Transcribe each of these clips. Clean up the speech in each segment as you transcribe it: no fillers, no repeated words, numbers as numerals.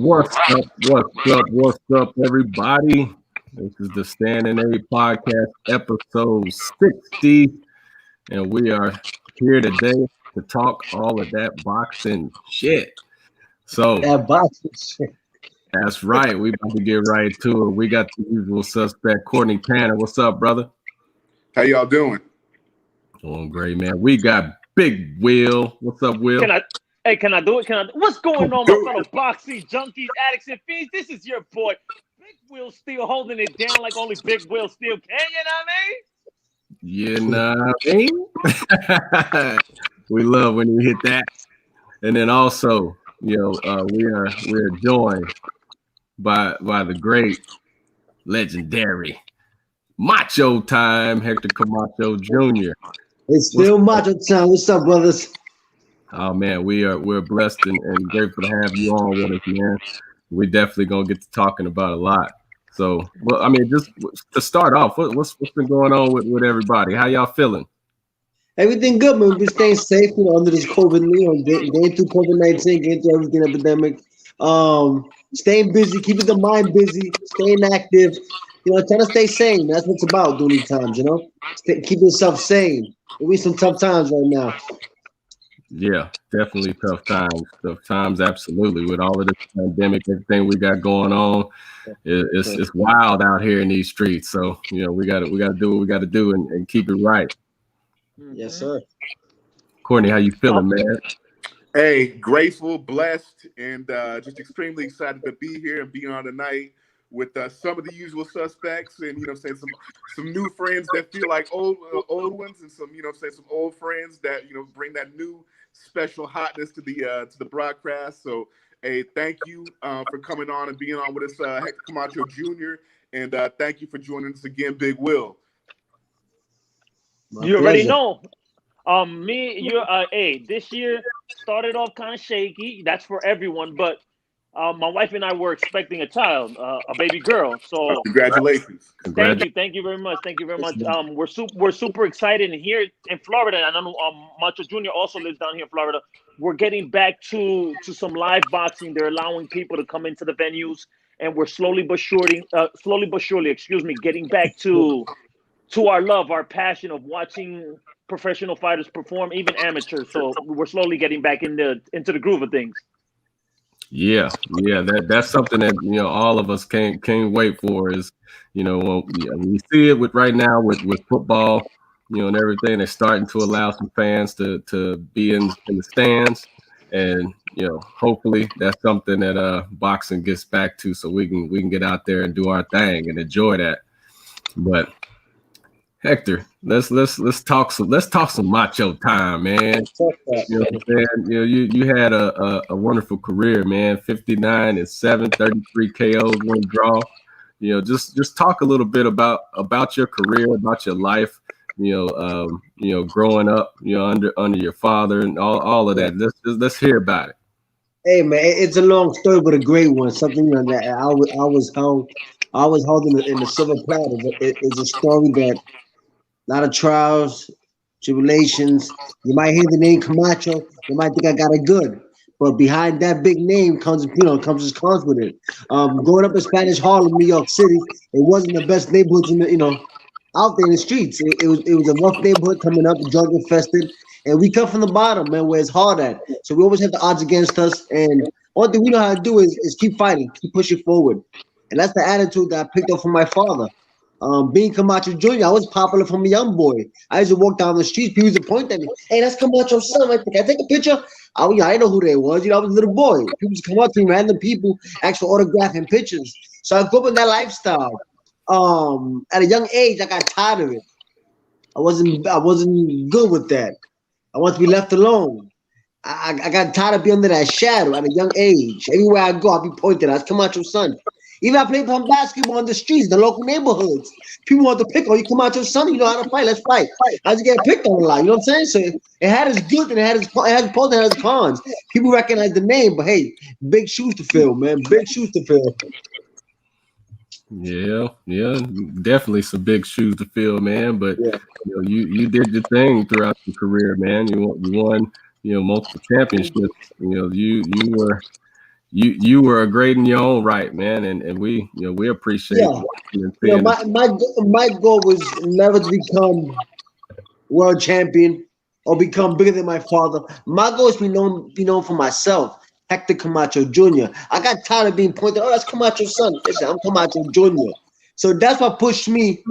What's up, everybody? This is the Stand and A podcast, episode 60, and we are here today to talk all of that boxing shit. So that boxing shit. That's right. We about to get right to it. We got the usual suspect, Courtney Tanner. What's up, brother? How y'all doing? Doing great, man. We got Big Will. What's up, Will? Can I do it? What's going on, my fellow boxing junkies, addicts, and fiends? This is your boy, Big Will, still holding it down like only Big Will still can. You know what I mean? You know what I mean? We love when you hit that. And then also, we are joined by the great, legendary Macho time, Hector Camacho Jr. It's still Macho time. What's up, brothers? Oh man, we're blessed and grateful to have you on with us, man. We definitely gonna get to talking about a lot. So, well, I mean, just to start off, what's been going on with everybody? How y'all feeling? Everything good, man. We're staying safe, under this COVID, getting through COVID-19, getting through everything epidemic. Staying busy, keeping the mind busy, staying active. Trying to stay sane. That's what it's about during these times. Keep yourself sane. There'll be some tough times right now. Yeah, definitely tough times. Tough times, absolutely. With all of this pandemic, everything we got going on, it's wild out here in these streets. So we gotta do what we gotta do and keep it right. Yes, sir. Courtney, how you feeling, man? Hey, grateful, blessed, and just extremely excited to be here and be on tonight with some of the usual suspects, and some new friends that feel like old ones, and some some old friends that bring that new special hotness to the broadcast. So, hey, thank you for coming on and being on with us, Hector Camacho Jr., and thank you for joining us again, Big Will. You already know. This year started off kind of shaky. That's for everyone, but my wife and I were expecting a child, a baby girl. So congratulations! Thank you very much. We're super excited, and here in Florida, and I know Macho Jr. also lives down here in Florida. We're getting back to some live boxing. They're allowing people to come into the venues, and we're slowly but surely, getting back to our love, our passion of watching professional fighters perform, even amateurs. So we're slowly getting back into the groove of things. Yeah, that's something that all of us can't wait for. Is when we see it right now with football, and everything. They're starting to allow some fans to be in the stands, and hopefully that's something that boxing gets back to, so we can get out there and do our thing and enjoy that. But Hector, let's talk some Macho time, man. You had a wonderful career, man. 59-7, 33 KOs, one draw. Just talk a little bit about your career, about your life. Growing up, under your father and all of that. Let's hear about it. Hey, man, it's a long story, but a great one. Something that I was held in the silver platter. It's a story that. A lot of trials, tribulations. You might hear the name Camacho. You might think I got it good, but behind that big name comes his cons with it. Growing up in Spanish Harlem, New York City, it wasn't the best neighborhoods out there in the streets. It was a rough neighborhood coming up, drug infested, and we come from the bottom, man, where it's hard at. So we always have the odds against us, and one thing we know how to do is keep fighting, keep pushing forward, and that's the attitude that I picked up from my father. Being Camacho Jr., I was popular from a young boy. I used to walk down the street. People used to point at me. Hey, that's Camacho's son. Like, can I take a picture? I didn't know who they was. I was a little boy. People used to come up to me, random people, ask for autograph and pictures. So I grew up in that lifestyle. At a young age, I got tired of it. I wasn't good with that. I wanted to be left alone. I got tired of being under that shadow at a young age. Everywhere I go, I'll be pointed at. That's Camacho's son. Even I played some basketball in the streets, the local neighborhoods. People want to pick on you. Camacho's son, you know how to fight. Let's fight. I was getting picked on a lot. You know what I'm saying? So it had its good and it had its pros and it had its cons. People recognize the name, but hey, big shoes to fill, man. Big shoes to fill. Yeah, definitely some big shoes to fill, man. But you did your thing throughout your career, man. You won multiple championships. You you were a great in your own right, man, and we we appreciate watching and seeing my goal was never to become world champion or become bigger than my father. My goal is to be known for myself. Hector Camacho Jr. I got tired of being pointed. Oh, that's Camacho's son. Listen, I'm Camacho Jr. So that's what pushed me.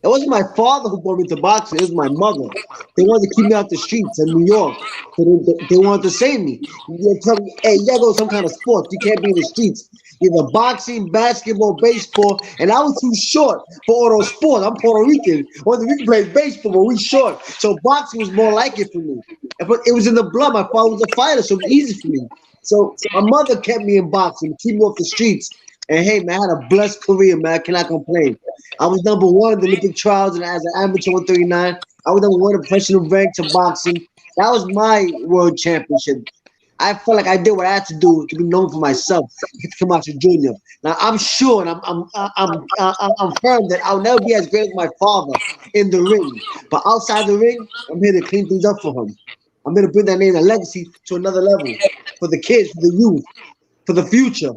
It wasn't my father who brought me to boxing. It was my mother. They wanted to keep me out the streets in New York. So they wanted to save me. They tell me, hey, you gotta go to some kind of sport. You can't be in the streets. Either boxing, basketball, baseball. And I was too short for all those sports. I'm Puerto Rican. Puerto Rican plays baseball, but we short. So boxing was more like it for me. But it was in the blood. My father was a fighter, so it was easy for me. So my mother kept me in boxing to keep me off the streets. And hey, man, I had a blessed career, man. I cannot complain. I was number one in the Olympic trials and as an amateur 139. I was number one in professional ranks of boxing. That was my world championship. I felt like I did what I had to do to be known for myself. Camacho Jr. Now I'm sure and I'm firm that I'll never be as great as my father in the ring. But outside the ring, I'm here to clean things up for him. I'm here to bring that name and legacy to another level for the kids, for the youth, for the future.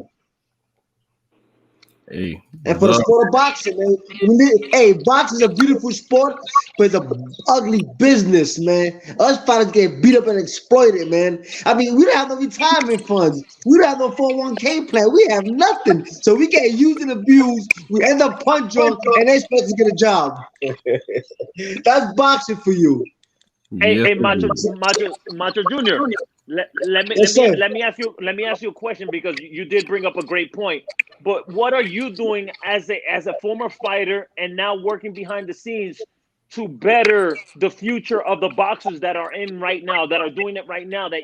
Hey, and for the sport of boxing, man. Hey, boxing is a beautiful sport, but it's an ugly business, man. Us fighters get beat up and exploited, man. I mean, we don't have no retirement funds. We don't have no 401k plan. We have nothing. So we get used and abused. We end up punch drunk, and they expect us to get a job. That's boxing for you. Hey, Macho Jr. Let me ask you a question because you did bring up a great point. But what are you doing as a former fighter and now working behind the scenes to better the future of the boxers that are in right now, that are doing it right now, that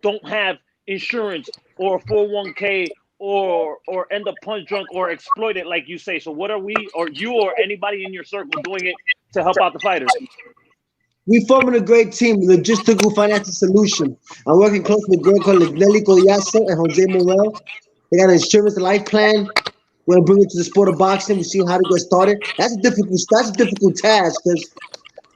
don't have insurance or 401k or end up punch drunk or exploited, like you say? So what are we or you or anybody in your circle doing it to help out the fighters? We forming a great team, logistical financial solution. I'm working close with a girl called Nelly Collazo and Jose Morel. They got an insurance life plan. We're gonna bring it to the sport of boxing. We see how to get started. That's a difficult task because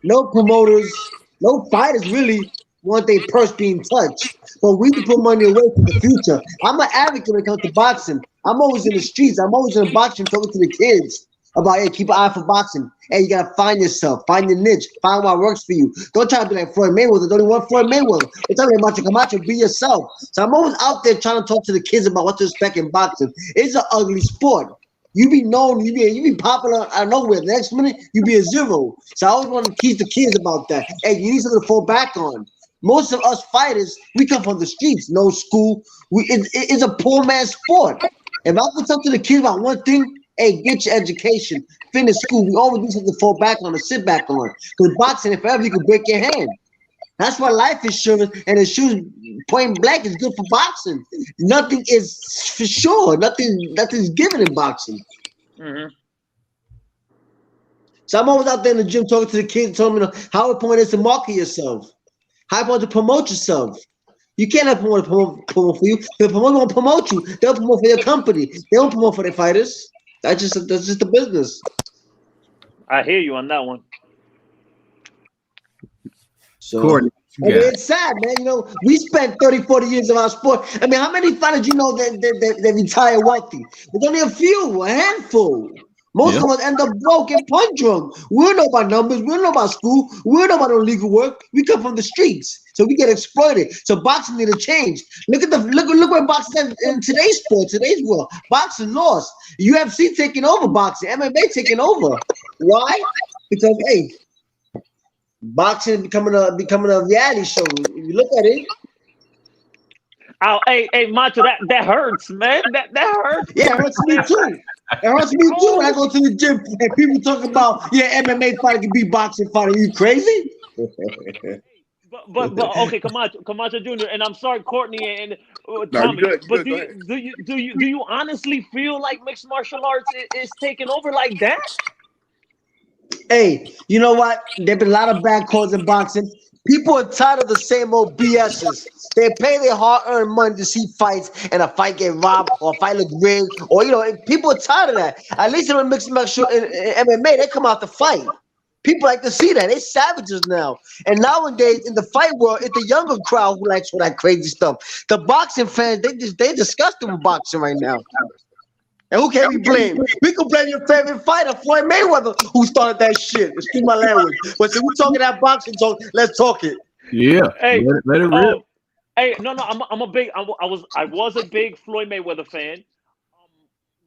no promoters, no fighters really want their purse being touched. But we can put money away for the future. I'm an advocate when it comes to boxing. I'm always in the streets. I'm always in the boxing talking to the kids about, hey, keep an eye for boxing. Hey, you gotta find yourself, find your niche, find what works for you. Don't try to be like Floyd Mayweather. Don't even want Floyd Mayweather. Don't tell me about Camacho. Be yourself. So I'm always out there trying to talk to the kids about what to expect in boxing. It's an ugly sport. You be known, you be popular out of nowhere. The next minute, you be a zero. So I always want to teach the kids about that. Hey, you need something to fall back on. Most of us fighters, we come from the streets, no school. It's a poor man's sport. If I could talk to the kids about one thing, hey, get your education, finish school. We always do something to fall back on or sit back on. Because boxing, if ever, you can break your hand. That's why life insurance and insurance point blank is good for boxing. Nothing is for sure. Nothing's given in boxing. Mm-hmm. So I'm always out there in the gym talking to the kids, telling them how important it is to market yourself, how important to promote yourself. You can't have promote for you. The promoter won't promote you. They'll promote for their company. They don't promote for their fighters. That's just the business. I hear you on that one. So it's sad, man. You know, we spent 30, 40 years of our sport. I mean, how many fighters you know that retire wealthy? There's only a few, a handful. Most of us end up broke and punch drunk. We don't know about numbers. We don't know about school. We don't know about no legal work. We come from the streets, so we get exploited. So boxing need to change. Look where boxing is in today's sport, today's world. Boxing lost. UFC taking over boxing. MMA taking over. Why? Because hey, boxing is becoming a reality show. If you look at it. Oh, hey, Macho, that hurts, man. That hurts. Yeah, it hurts me too. It hurts me too when I go to the gym and people talk about, MMA fighter can be boxing fighter. Are you crazy? But okay, Camacho Jr. and I'm sorry, Courtney and Tommy. But do you honestly feel like mixed martial arts is taking over like that? Hey, you know what? There've been a lot of bad calls in boxing. People are tired of the same old BSs. They pay their hard-earned money to see fights, and a fight get robbed or a fight look rigged, or people are tired of that. At least in mixed martial in MMA, they come out to fight. People like to see that. They savages now. And nowadays in the fight world, it's the younger crowd who likes all that crazy stuff. The boxing fans, they disgusted with boxing right now. And who can we blame? We can blame your favorite fighter, Floyd Mayweather, who started that shit. Excuse my language. But since we're talking that boxing talk, let's talk it. Yeah. Hey, let it rip. Hey, no, I'm a big. I was a big Floyd Mayweather fan.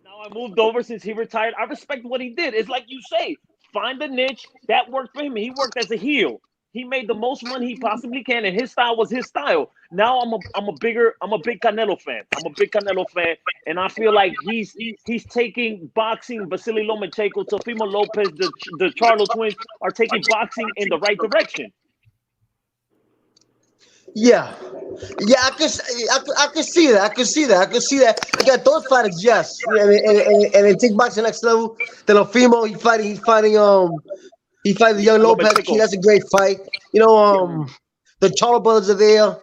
Now I moved over since he retired. I respect what he did. It's like you say, find a niche that worked for him. He worked as a heel. He made the most money he possibly can, and his style was his style. Now I'm a big Canelo fan. I'm a big Canelo fan, and I feel like he's taking boxing. Vasily Lomachenko, Teofimo Lopez, the Charlo twins are taking boxing in the right direction. Yeah, I can see that. I can see that. You got those fighters, yes. And they take boxing next level. Then Teofimo, he's fighting the young Lopez kid. That's a great fight. The Charlo Brothers are there.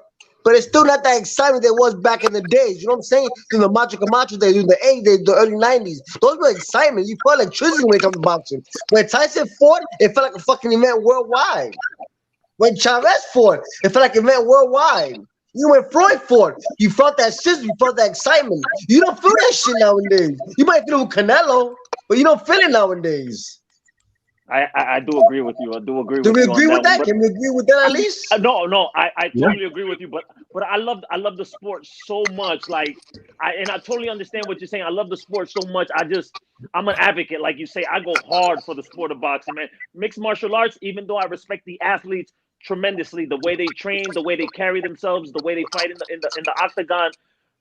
But it's still not that exciting that it was back in the days. You know what I'm saying? In the Camacho days, in the 80s, the early 90s. Those were excitement. You felt electricity when it comes to boxing. When Tyson fought, it felt like a fucking event worldwide. When Chavez fought, it felt like an event worldwide. When Floyd fought, you felt that system, you felt that excitement. You don't feel that shit nowadays. You might feel it with Canelo, but you don't feel it nowadays. I do agree with you. I do agree with you. Do we agree with that? Can we agree with that at least? No. I totally agree with you. But I love the sport so much. Like I totally understand what you're saying. I love the sport so much. I'm an advocate, like you say. I go hard for the sport of boxing, man. Mixed martial arts, even though I respect the athletes tremendously, the way they train, the way they carry themselves, the way they fight in the octagon.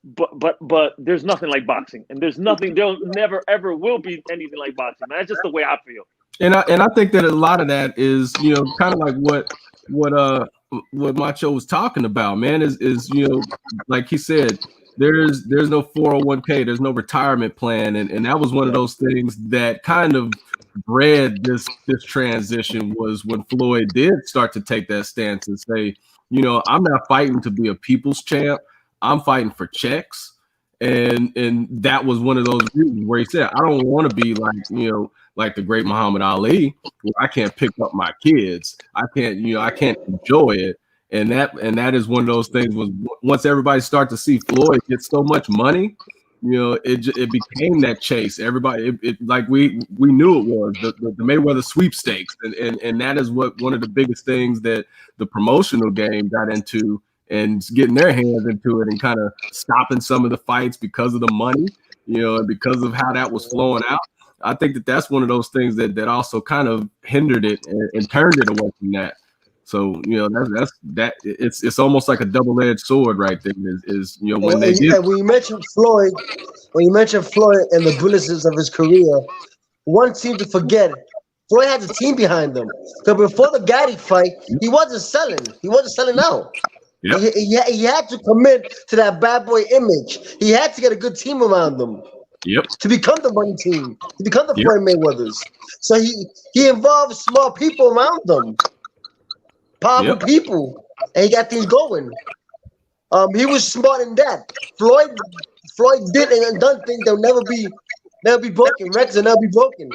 But there's nothing like boxing, and there's nothing. There never ever will be anything like boxing, man. That's just the way I feel. And I think that a lot of that is, kind of like what Macho was talking about, man, is like he said, there's no 401k, there's no retirement plan, and that was one of those things that kind of bred this transition, was when Floyd did start to take that stance and say, I'm not fighting to be a people's champ, I'm fighting for checks. And that was one of those reasons where he said, I don't want to be like the great Muhammad Ali, where I can't pick up my kids. I can't enjoy it. And that is one of those things, was once everybody started to see Floyd get so much money, it became that chase. Everybody, it like we knew it was the Mayweather sweepstakes. And that is what one of the biggest things that the promotional game got into, and getting their hands into it and kind of stopping some of the fights because of the money, and because of how that was flowing out. I think that's one of those things that also kind of hindered it and turned it away from that. So, it's almost like a double-edged sword right there. When you mentioned Floyd and the brilliance of his career, one seems to forget it. Floyd has a team behind him. So before the Gatti fight, he wasn't selling. He wasn't selling out. Yep. He had to commit to that bad boy image. He had to get a good team around him. Yep. To become the money team, to become the Floyd Mayweathers. So he involved smart people around them, powerful people, and he got things going. He was smart in that. Floyd did and done things that will never be broken. Records will never be broken.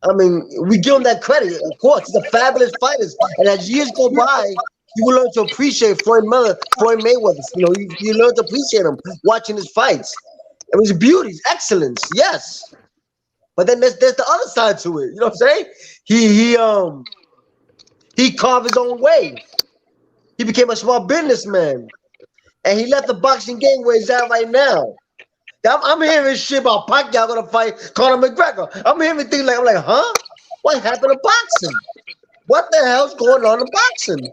I mean, we give him that credit. Of course, he's a fabulous fighter, and as years go by, you will learn to appreciate Floyd Mayweather. You learn to appreciate him watching his fights. It was beauty, excellence, yes. But then there's the other side to it. You know what I'm saying? He carved his own way. He became a small businessman, and he left the boxing game where he's at right now. I'm hearing shit about Pacquiao gonna fight Conor McGregor. I'm hearing things I'm like, huh? What happened to boxing? What the hell's going on in boxing?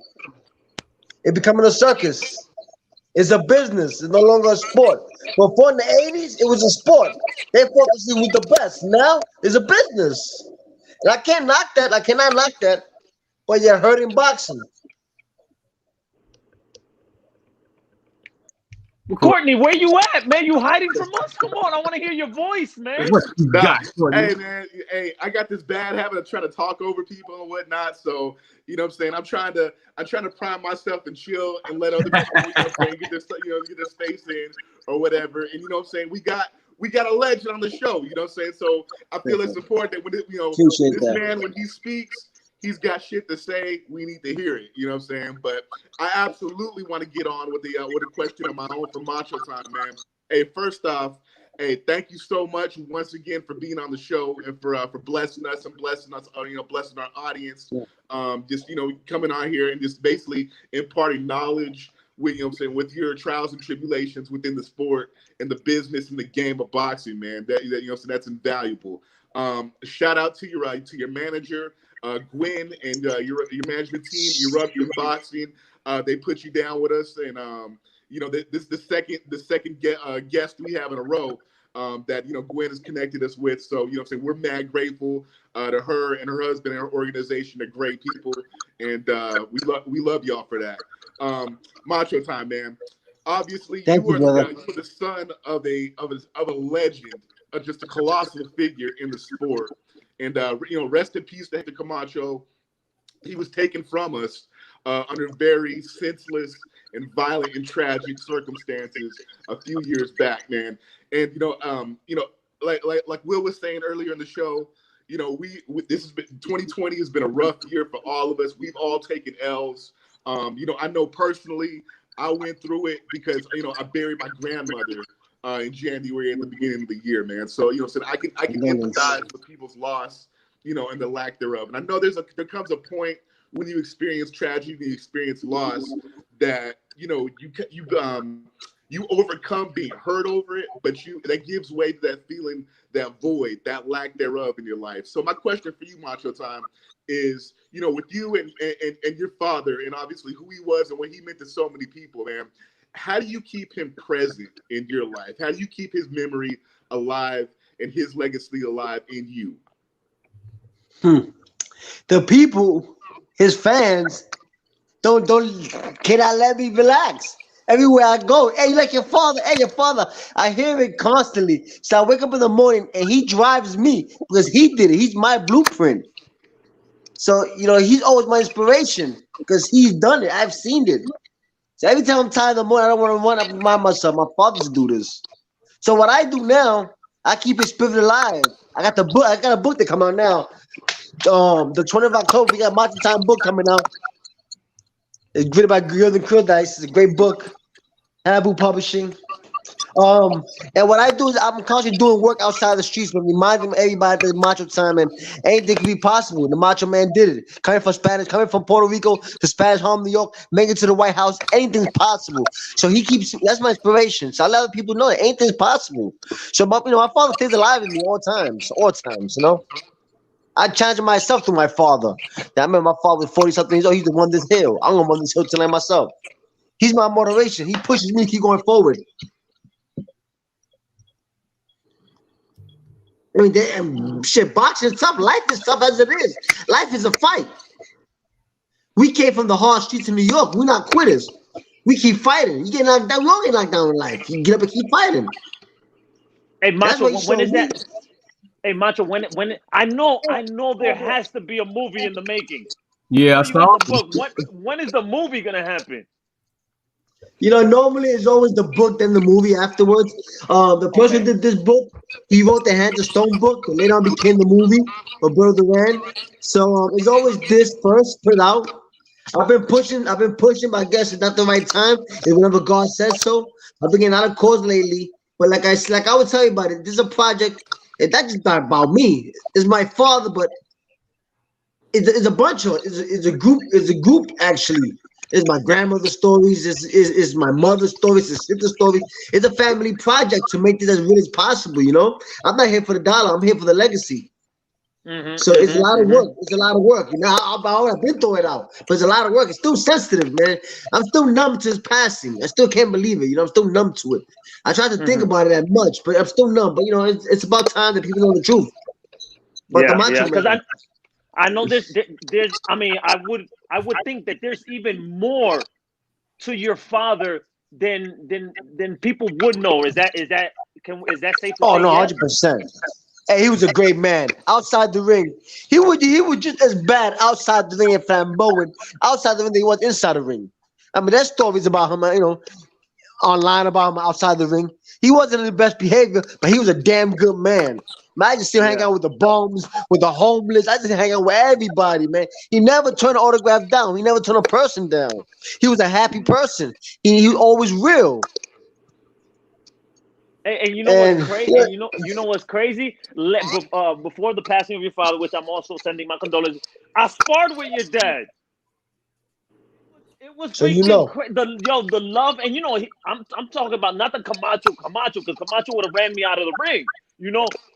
It's becoming a circus. It's a business. It's no longer a sport. Before in the 80s, it was a sport. They fought to see who's the best. Now it's a business. And I can't knock that. I cannot knock that. But you're hurting boxing. Courtney, where you at, man? You hiding from us? Come on, I want to hear your voice, man. What you got? Hey, man. Hey, I got this bad habit of trying to talk over people and whatnot. So, what I'm saying? I'm trying to prime myself and chill and let other people get their space in or whatever. And what I'm saying? We got a legend on the show. So I feel it's important that when this man, when he speaks, he's got shit to say. We need to hear it. You know what I'm saying? But I absolutely want to get on with a question of my own for Macho Time, man. Hey, first off, hey, thank you so much once again for being on the show and for blessing us and blessing us, blessing our audience. Just coming on here and just basically imparting knowledge with with your trials and tribulations within the sport and the business and the game of boxing, man. That's invaluable. Shout out to your manager, Gwen, and your management team. You rub your boxing. They put you down with us, and this is the second guest we have in a row that Gwen has connected us with. So we're mad grateful to her and her husband and her organization. They're great people, and we love y'all for that. Macho Time, man. Obviously, you were the son of a legend, just a colossal figure in the sport. And rest in peace to Hector Camacho. He was taken from us under very senseless and violent and tragic circumstances a few years back, man. And like Will was saying earlier in the show, this has been 2020 has been a rough year for all of us. We've all taken L's. I know personally I went through it because I buried my grandmother in January at the beginning of the year, man. So so I can empathize with people's loss, and the lack thereof. And I know there comes a point when you experience tragedy, you experience loss, that you overcome being hurt over it, but that gives way to that feeling, that void, that lack thereof in your life. So my question for you, Macho Time, is with you and your father, and obviously who he was and what he meant to so many people, man. How do you keep him present in your life? How do you keep his memory alive and his legacy alive in you? The people, his fans, cannot let me relax. Everywhere I go, hey, like your father, hey, your father. I hear it constantly. So I wake up in the morning and he drives me because he did it. He's my blueprint. So, he's always my inspiration because he's done it. I've seen it. So every time I'm tired in the morning, I don't want to run up and remind myself, my fathers do this. So what I do now, I keep his spirit alive. I got a book that come out now. The 20th of October, we got Macho Time book coming out. It's written by Gildan Kurdice. It's a great book. Habu Publishing. And what I do is I'm constantly doing work outside the streets, but reminding everybody that Macho Time and anything can be possible. The Macho Man did it. Coming from Puerto Rico to Spanish Harlem, New York, making it to the White House, anything's possible. So that's my inspiration. So I let people know that anything's possible. So my father stays alive in me all times. I challenge myself to my father. I remember my father was 40-something years old. He's the one this hill. I'm gonna run this hill till I myself. He's my motivation. He pushes me to keep going forward. I mean, boxing is tough. Life is tough as it is. Life is a fight. We came from the hard streets of New York. We're not quitters. We keep fighting. You get knocked down. We all get knocked down in life. You get up and keep fighting. Hey, Macho, when is that? Hey, Macho, when I know there has to be a movie in the making. Yeah, I saw the book. When is the movie gonna happen? Normally it's always the book, then the movie afterwards. The person who did this book, he wrote the Hands of Stone book, and later on became the movie of Brother Duran. So it's always this first put out. I've been pushing, but I guess it's not the right time. It's whenever God says so. I've been getting out of calls lately. But like I would tell you about it, this is a project. That's just not about me. It's my father, but it's a bunch of it's a group actually. It's my grandmother's stories. It's my mother's stories. It's sister's stories. It's a family project to make this as real as possible. I'm not here for the dollar. I'm here for the legacy. So it's a lot of work. It's a lot of work. I've been throwing it out, but it's a lot of work. It's still sensitive, man. I'm still numb to his passing. I still can't believe it. I'm still numb to it. I try to think about it that much, but I'm still numb. But it's about time that people know the truth. But because I know there's. I mean, I would think that there's even more to your father than people would know. Is that safe to say? Oh no, 100%. Hey, he was a great man. Outside the ring, he was just as bad outside the ring and flamboyant outside the ring than he was inside the ring. I mean, that story's about him. online about him outside the ring. He wasn't in the best behavior, but he was a damn good man. Man, I just still hang out with the bums, with the homeless. I just hang out with everybody, man. He never turned an autograph down. He never turned a person down. He was a happy person. He was always real. And you know what's crazy? And you know what's crazy? Before the passing of your father, which I'm also sending my condolences, I sparred with your dad. It was so the love, and I'm talking about not the Camacho, because Camacho would have ran me out of the ring,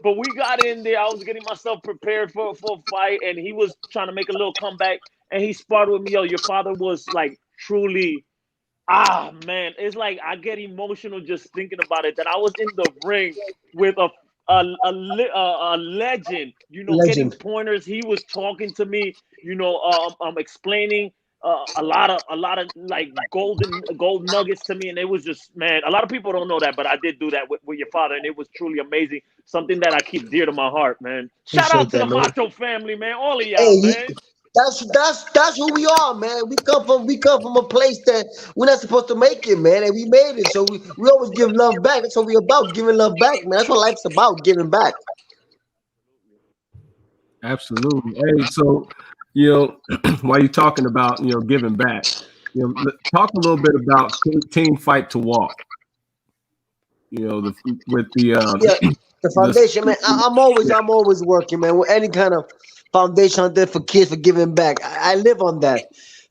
But we got in there. I was getting myself prepared for a fight, and he was trying to make a little comeback, and he sparred with me. Your father was like truly. Man, it's like I get emotional just thinking about it. That I was in the ring with a legend, getting pointers. He was talking to me, explaining a lot of like gold nuggets to me, and it was just, man. A lot of people don't know that, but I did do that with your father, and it was truly amazing. Something that I keep dear to my heart, man. Shout out to the Macho family, man. All of y'all, man. That's who we are, man. We come from a place that we're not supposed to make it, man, and we made it. So we always give love back. That's what we're about, giving love back, man. That's what life's about, giving back. Absolutely. Hey, so while you're talking about giving back, talk a little bit about Team Fight to Walk. The foundation, man. I'm always working, man, with any kind of foundation out there for kids, for giving back. I live on that.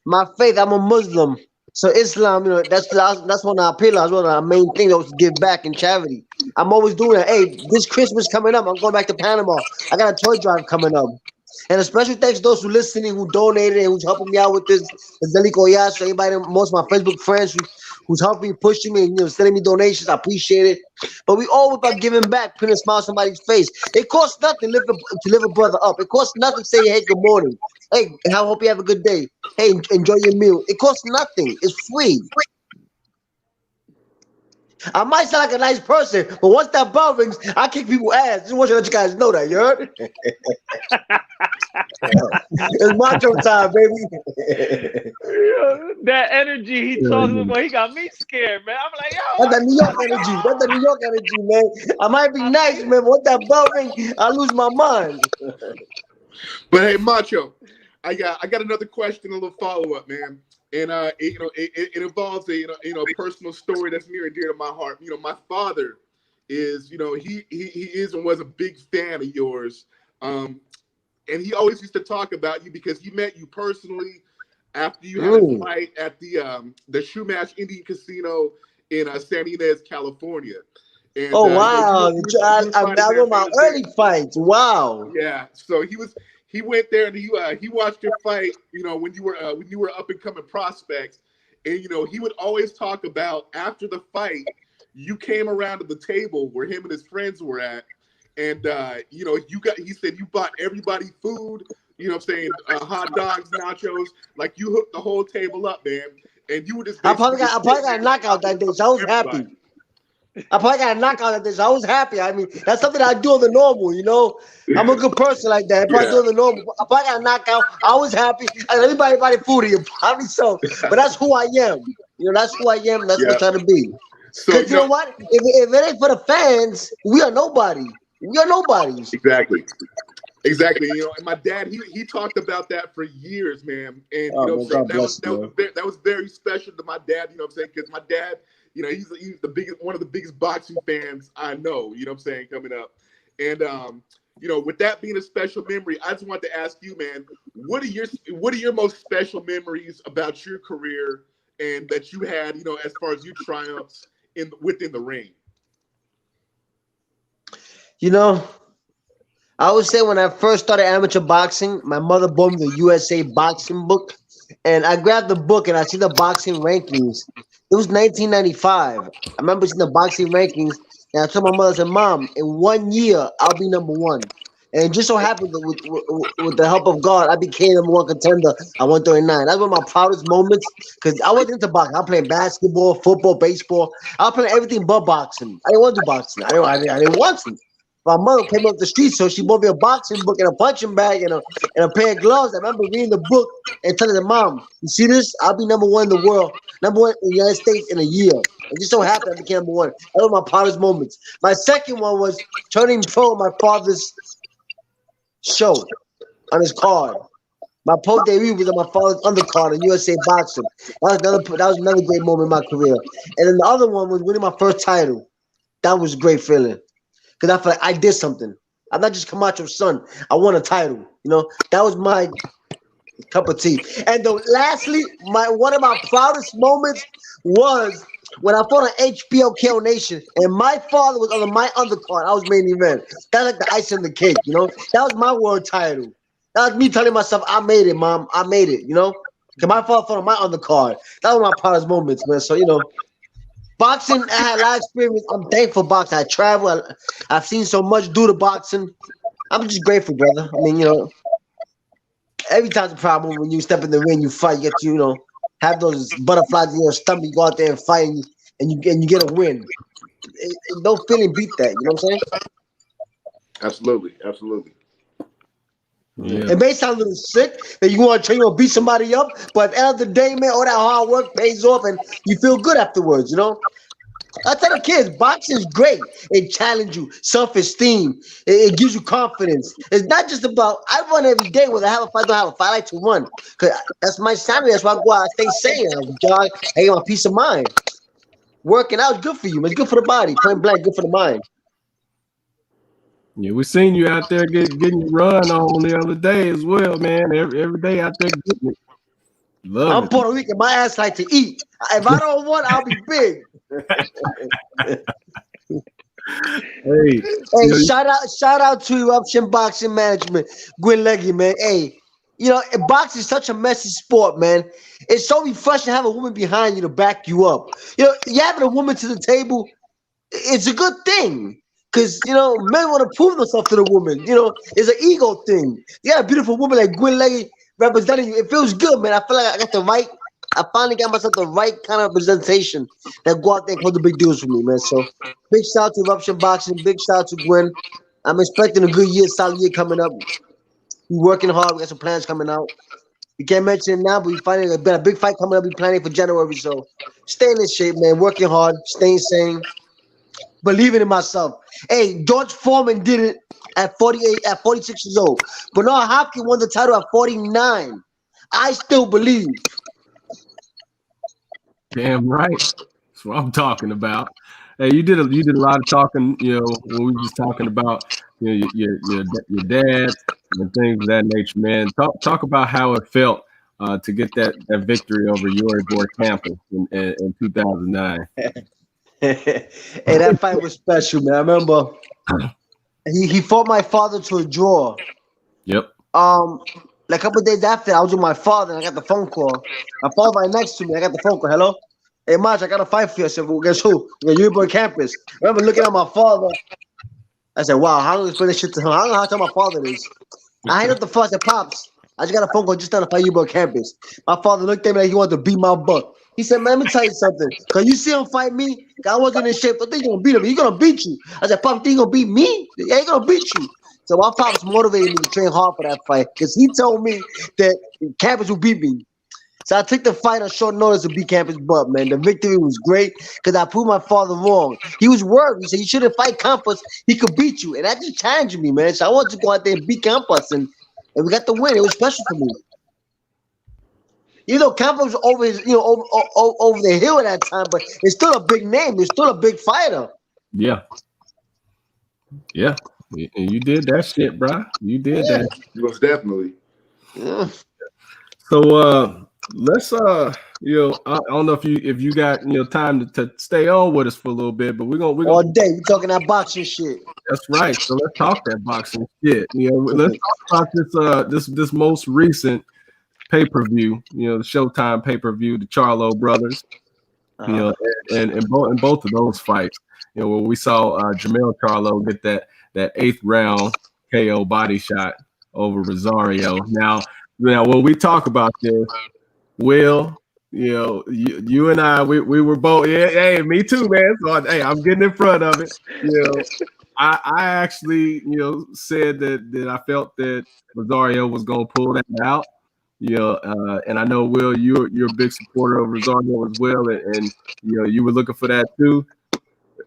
My faith, I'm a Muslim. So Islam, that's one of our pillars, one of our main things, was to give back in charity. I'm always doing that. Hey, this Christmas coming up, I'm going back to Panama. I got a toy drive coming up. And a special thanks to those who listening, who donated, and who's helping me out with this. So everybody, most of my Facebook friends who's helping me, pushing me, sending me donations. I appreciate it. But we all about giving back, putting a smile on somebody's face. It costs nothing to lift a brother up. It costs nothing to say, hey, good morning. Hey, I hope you have a good day. Hey, enjoy your meal. It costs nothing. It's free. I might sound like a nice person, but once that bell rings, I kick people's ass. Just want to let you guys know that, you heard? It's Macho time, baby. That energy he talks about, he got me scared, man. I'm like, yo. That's the New York energy. That's the New York energy, man. I might be nice, man, but once that bell rings, I lose my mind. But hey, Macho, I got another question, a little follow-up, man. And it involves a personal story that's near and dear to my heart. My father is, he is and was a big fan of yours. And he always used to talk about you because he met you personally after you had a fight at the Shoe Match Indian Casino in San Ynez, California. And, wow! I know my early fights. Wow. Yeah. So he went there and he watched your fight, when you were up and coming prospects, and he would always talk about after the fight, you came around to the table where him and his friends were at, and he said you bought everybody food, hot dogs, nachos, like you hooked the whole table up, man, and you were just. I probably got a knockout that day, so I was happy. I probably got a knockout at this. I was happy. I mean, that's something I do on the normal, I'm a good person like that. I probably do on the normal. I probably got a knockout. I was happy. Everybody food here, probably so. But that's who I am. That's who I am. That's what I'm trying to be. So you know what? If it ain't for the fans, we are nobody. We are nobodies. Exactly. And my dad, he talked about that for years, man. And that was very special to my dad. Because my dad. He's one of the biggest boxing fans I know, coming up. And with that being a special memory, I just want to ask you, man, what are your most special memories about your career and that you had, as far as your triumphs within the ring? I would say when I first started amateur boxing, my mother bought me the USA boxing book, and I grabbed the book and I see the boxing rankings. It was 1995. I remember seeing the boxing rankings, and I told my mother, I said, Mom, in 1 year, I'll be number one. And it just so happened that with the help of God, I became number one contender at 139. That's one of my proudest moments because I wasn't into boxing. I played basketball, football, baseball. I was playing everything but boxing. I didn't want to do boxing. I didn't want to. My mother came up the street, so she bought me a boxing book and a punching bag and a pair of gloves. I remember reading the book and telling her, Mom, you see this? I'll be number one in the world, number one in the United States in a year. And just so happened I became number one. That was my proudest moments. My second one was turning pro on my father's show on his card. My pro debut was on my father's undercard in USA Boxing. That was another great moment in my career. And then the other one was winning my first title. That was a great feeling. Because I feel like I did something. I'm not just Camacho's son. I won a title. You know, that was my cup of tea. And then lastly, one of my proudest moments was when I fought on HBO KO Nation, and my father was on my undercard. I was main event. That was like the icing on the cake, you know? That was my world title. That was me telling myself, I made it, Mom. I made it, you know? Because my father fought on my undercard. That was my proudest moments, man. So, you know, boxing, I had a lot of experience. I'm thankful for boxing. I travel. I've seen so much due to boxing. I'm just grateful, brother. I mean, you know, every time's a problem when you step in the ring, you fight, you get to, you know, have those butterflies in your stomach, you go out there and fight, and you get a win. No feeling beat that. You know what I'm saying? Absolutely, absolutely. Yeah. It may sound a little sick that you want to beat somebody up, but at the end of the day, man, all that hard work pays off, and you feel good afterwards. You know. I tell the kids, boxing is great. It challenges you, self-esteem. It gives you confidence. It's not just about, I run every day, whether I have a fight or don't have a fight, I like to run. Because that's my sanity. That's why I go out, I stay sane. I jog, I get my peace of mind. Working out is good for you. It's good for the body. Point blank, good for the mind. Yeah, we seen you out there getting your run on the other day as well, man. Every day out there getting it. Love I'm it. Puerto Rican. My ass like to eat. If I don't want, I'll be big. Hey, shout out to Eruption Boxing Management, Gwen Leggy, man. Hey, you know, boxing is such a messy sport, man. It's so refreshing to have a woman behind you to back you up. You know, you having a woman to the table, it's a good thing. Because, you know, men want to prove themselves to the woman. You know, it's an ego thing. You got a beautiful woman like Gwen Leggy representing you. It feels good, man. I feel like I got the right, I finally got myself the right kind of representation that go out there and close the big deals for me, man. So, big shout out to Eruption Boxing. Big shout out to Gwen. I'm expecting a good year, solid year coming up. We're working hard. We got some plans coming out. We can't mention it now, but we finally got a big fight coming up. We planning for January. So, stay in this shape, man. Working hard, staying sane. Believing in myself. Hey, George Foreman did it at 46 years old. Bernard Hopkins won the title at 49. I still believe. damn right. That's what I'm talking about. Hey, you did a lot of talking, you know, when we were just talking about, you know, your dad and things of that nature, man. Talk about how it felt to get that victory over Yuri Campus in 2009. Hey, that fight was special, man. I remember he fought my father to a draw. Yep. Like a couple of days after, I was with my father and I got the phone call. My father right next to me. I got the phone call. Hello? Hey, Macho, I got a fight for you. I said, well, guess who? Yuri Campus. I remember looking at my father. I said, wow, how long is this shit to him? I don't know how to tell my father this. I hit up the phone. I said, Pops, I just got a phone call just on the fight Yuri Campus. My father looked at me like he wanted to beat my butt. He said, man, let me tell you something. Because you see him fight me, I wasn't in shape. I think you're going to beat him. He's going to beat you. I said, Pop, think you're going to beat me? Yeah, he's going to beat you. So my pops motivated me to train hard for that fight because he told me that Campus would beat me. So I took the fight on short notice to beat Campus' butt, man. The victory was great because I proved my father wrong. He was worried. He said, you shouldn't fight Campus. He could beat you. And that just challenged me, man. So I wanted to go out there and beat Campus, and we got the win. It was special for me. You know, Campos was over his, you know, over the hill at that time, but it's still a big name. It's still a big fighter. Yeah. Yeah. And you did that shit, bro. You did that. Most definitely. Yeah. So let's you know, I don't know if you got, you know, time to stay on with us for a little bit, but we're gonna all day. We're talking that boxing shit. That's right. So let's talk that boxing shit. You know, let's talk about this most recent pay-per-view, you know, the Showtime pay-per-view, the Charlo Brothers, you know, and both of those fights, you know, where we saw Jermell Charlo get that 8th round KO body shot over Rosario. Now when we talk about this, Will, you know, you and I, we were both, yeah, hey, me too, man. So hey, I'm getting in front of it. You know, I actually, said that I felt that Rosario was going to pull that out. And I know, Will, you're a big supporter of Rosario as well, and you were looking for that too.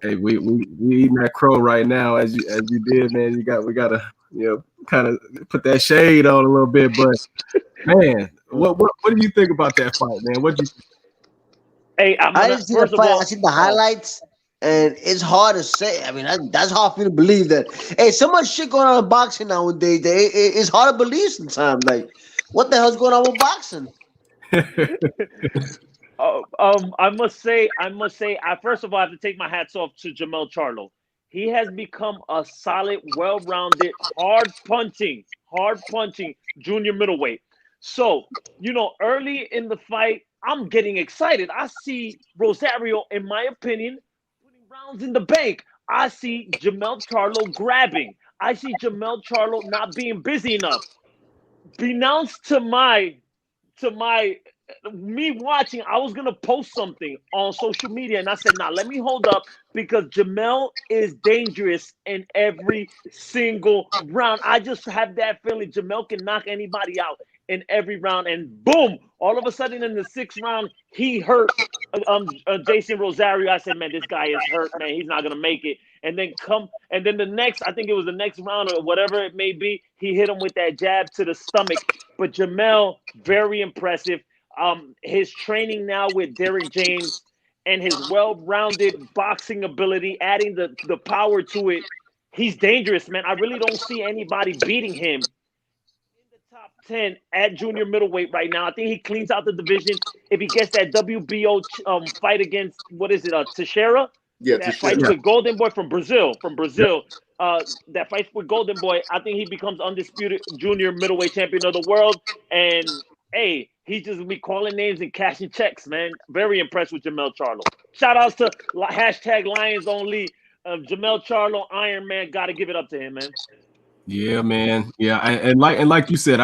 Hey, we eating that crow right now, as you did, man. We gotta kind of put that shade on a little bit, but man, what do you think about that fight, man? What do you? Hey, I didn't see the first of fight. all, I see the highlights, and it's hard to say. I mean, that's hard for me to believe that. Hey, so much shit going on in boxing nowadays. It's hard to believe sometimes. Like, what the hell's going on with boxing? I must say, I first of all have to take my hats off to Jermell Charlo. He has become a solid, well-rounded, hard-punching junior middleweight. So, early in the fight, I'm getting excited. I see Rosario, in my opinion, putting rounds in the bank. I see Jermell Charlo grabbing. I see Jermell Charlo not being busy enough. Denounced to me watching, I was gonna post something on social media, and I said, "Nah, let me hold up because Jermell is dangerous in every single round. I just have that feeling Jermell can knock anybody out in every round." And boom, all of a sudden in the 6th round, he hurt Jeison Rosario. I said, "Man, this guy is hurt, man. He's not gonna make it." And then the next, I think it was the next round or whatever it may be, he hit him with that jab to the stomach. But Jermell, very impressive. His training now with Derek James and his well-rounded boxing ability, adding the power to it, he's dangerous, man. I really don't see anybody beating him in the top 10 at junior middleweight right now. I think he cleans out the division if he gets that WBO fight against, what is it, Teixeira? Yeah, That Teixeira. fights with Golden Boy from Brazil. That fights with Golden Boy. I think he becomes undisputed junior middleweight champion of the world. And hey, he's just gonna be calling names and cashing checks, man. Very impressed with Jermell Charlo. Shout outs to hashtag Lions Only. Jermell Charlo, Iron Man. Got to give it up to him, man. Yeah, man. Yeah, and like you said,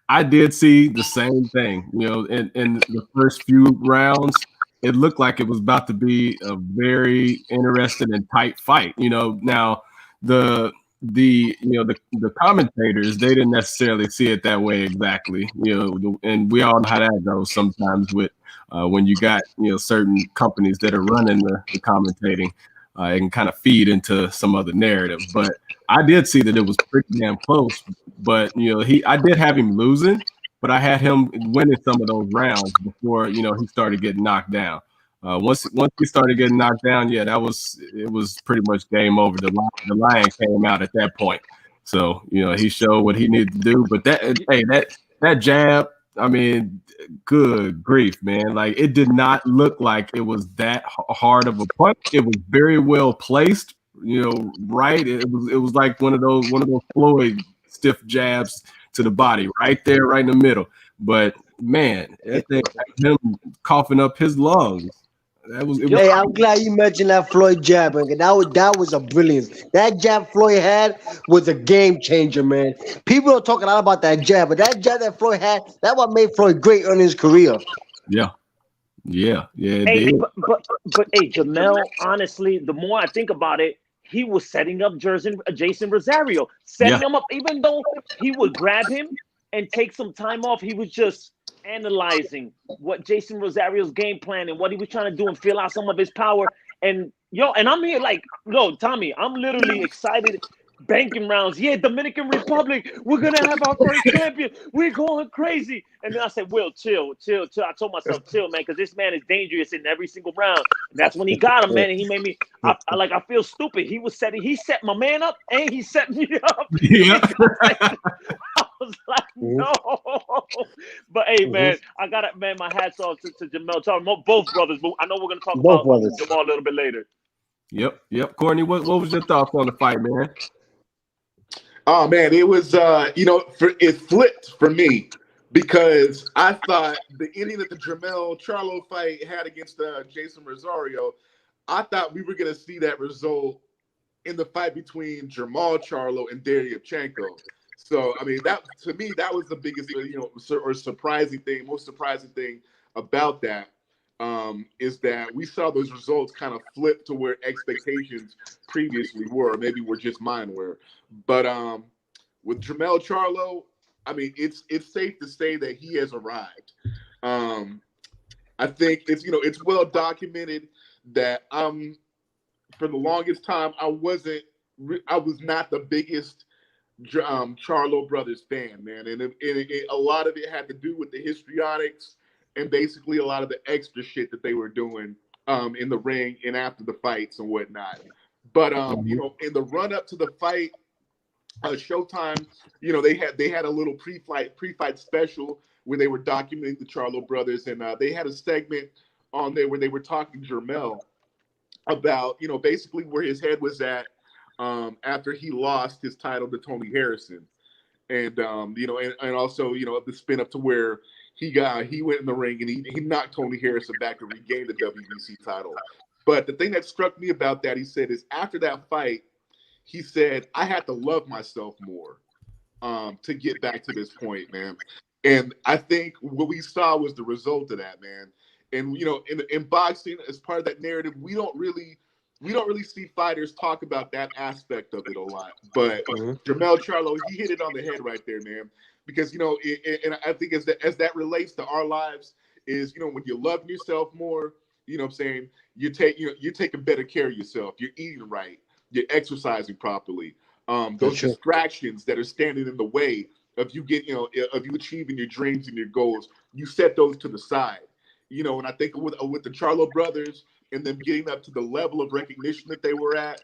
I did see the same thing. In the first few rounds, it looked like it was about to be a very interesting and tight fight. Now the commentators, they didn't necessarily see it that way exactly. And we all know how that goes sometimes with when you got certain companies that are running the commentating. It can kind of feed into some other narrative, but I did see that it was pretty damn close. But I did have him losing, but I had him winning some of those rounds before he started getting knocked down. Once he started getting knocked down, it was pretty much game over. The lion came out at that point, so he showed what he needed to do. But that jab, I mean, good grief, man! Like, it did not look like it was that hard of a punch. It was very well placed, right. It was like one of those Floyd stiff jabs to the body, right there, right in the middle. But man, that thing, him coughing up his lungs. Hey, I'm glad you mentioned that Floyd jab, man. That was a brilliance. That jab Floyd had was a game changer, man. People don't talk a lot about that jab, but that jab that Floyd had, that's what made Floyd great in his career. Yeah. It Hey, did. but hey, Jermell, honestly, the more I think about it, he was setting up Jeison Rosario, setting him up. Even though he would grab him and take some time off, he was just analyzing what Jeison Rosario's game plan and what he was trying to do and feel out some of his power. And I'm here like, Tommy, I'm literally excited. Banking rounds. Yeah, Dominican Republic. We're going to have our first champion. We're going crazy. And then I said, Will, chill. I told myself, chill, man, because this man is dangerous in every single round. And that's when he got him, man. And he made me, I feel stupid. He set my man up and he set me up. Yeah. I was like, no. But hey, man, I got it, man. My hats off to Jermell Charlo, both brothers. But I know we're going to talk about Jermall a little bit later. Yep. Courtney, what was your thoughts on the fight, man? Oh man, it was it flipped for me because I thought the ending that the Jermell Charlo fight had against Jeison Rosario, I thought we were going to see that result in the fight between Jermall Charlo and Derevyanchenko. So I mean, that to me that was the biggest most surprising thing about that. is that we saw those results kind of flip to where expectations previously were, maybe were just mine were. But with Jermell Charlo, I mean, it's safe to say that he has arrived. I think it's well documented that for the longest time I was not the biggest Charlo Brothers fan, man, and a lot of it had to do with the histrionics and basically a lot of the extra shit that they were doing in the ring and after the fights and whatnot. But in the run up to the fight, Showtime, they had a little pre-fight special where they were documenting the Charlo Brothers, and they had a segment on there where they were talking to Jermell about basically where his head was at after he lost his title to Tony Harrison, and and also the spin up to where he went in the ring and he knocked Tony Harrison back to regain the WBC title. But the thing that struck me about that, he said, is after that fight, he said, I had to love myself more to get back to this point, man. And I think what we saw was the result of that, man. And in boxing, as part of that narrative, we don't really see fighters talk about that aspect of it a lot. But Jermell Charlo, he hit it on the head right there, man. Because and I think as that relates to our lives, is when you love yourself more, what I'm saying, you're taking better care of yourself. You're eating right. You're exercising properly. Those distractions that are standing in the way of you of you achieving your dreams and your goals, you set those to the side. And I think with the Charlo Brothers and them getting up to the level of recognition that they were at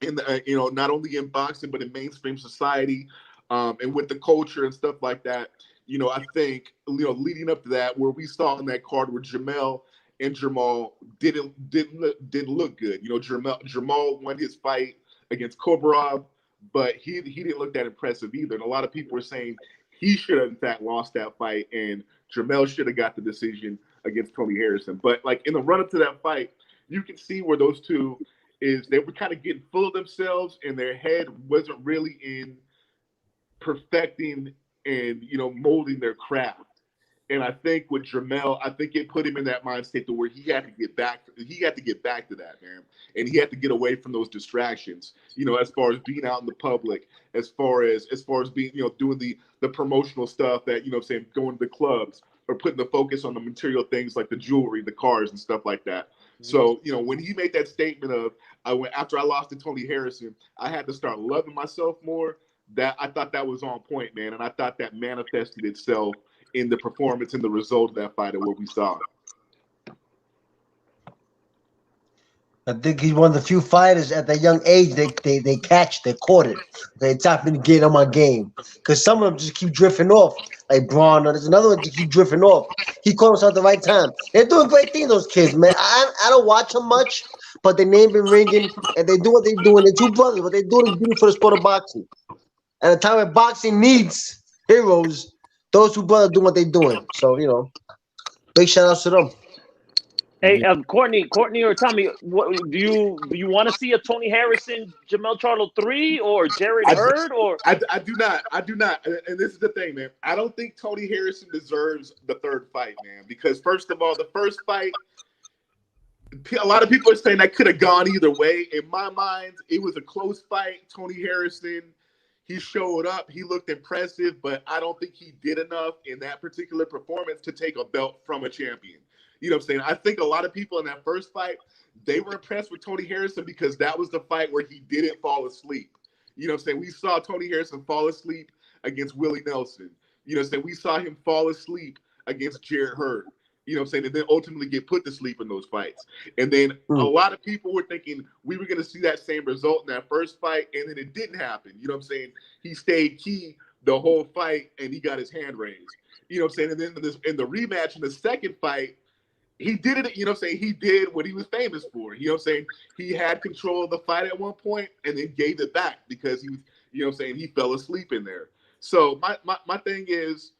in the not only in boxing but in mainstream society, and with the culture and stuff like that, I think leading up to that, where we saw in that card where Jermell and Jermall didn't look good. Jermall won his fight against Kobarov, but he didn't look that impressive either. And a lot of people were saying he should have in fact lost that fight, and Jermell should have got the decision against Tony Harrison. But like in the run up to that fight, you can see where those two they were kind of getting full of themselves, and their head wasn't really in perfecting and molding their craft. And I think with Jermell, I think it put him in that mindset to where he had to get back to that, man. And he had to get away from those distractions, as far as being out in the public, as far as being, doing the promotional stuff that, saying going to the clubs or putting the focus on the material things like the jewelry, the cars and stuff like that. So, when he made that statement of, after I lost to Tony Harrison, I had to start loving myself more, that I thought that was on point, man. And I thought that manifested itself in the performance and the result of that fight and what we saw. I think he's one of the few fighters at that young age they caught it. They tap in to get on my game. Because some of them just keep drifting off. Like Braun, there's another one to keep drifting off. He caught himself at the right time. They're doing great things, those kids, man. I don't watch them much, but their name been ringing, and they do what they're doing. They're two brothers, but they're doing is beautiful for the sport of boxing. At a time when boxing needs heroes, those two brothers do what they're doing. So, big shout outs to them. Hey, Courtney, or Tommy, what do you want to see a Tony Harrison, Jermell Charlo 3 or Jared Hurd or? I do not, and this is the thing, man. I don't think Tony Harrison deserves the third fight, man, because first of all, the first fight, a lot of people are saying that could have gone either way. In my mind, it was a close fight. Tony Harrison, he showed up, he looked impressive, but I don't think he did enough in that particular performance to take a belt from a champion. You know what I'm saying? I think a lot of people in that first fight, they were impressed with Tony Harrison because that was the fight where he didn't fall asleep. You know what I'm saying? We saw Tony Harrison fall asleep against Willie Nelson. You know what I'm saying? We saw him fall asleep against Jared Hurd. You know what I'm saying? And then ultimately get put to sleep in those fights. And then a lot of people were thinking we were going to see that same result in that first fight, and then it didn't happen. You know what I'm saying? He stayed key the whole fight, and he got his hand raised. You know what I'm saying? And then in the rematch in the second fight, he did it, you know what I'm saying? He did what he was famous for. You know what I'm saying? He had control of the fight at one point and then gave it back because he was, you know what I'm saying, he fell asleep in there. So my thing is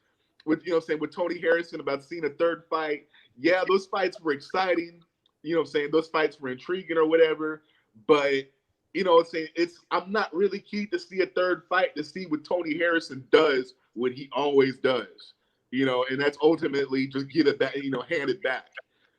with, you know what I'm saying, with Tony Harrison about seeing a third fight, yeah, those fights were exciting. You know what I'm saying? Those fights were intriguing or whatever. But, you know what I'm saying, I'm not really keen to see a third fight to see what Tony Harrison does what he always does. You know, and that's ultimately just give it back, you know, hand it back.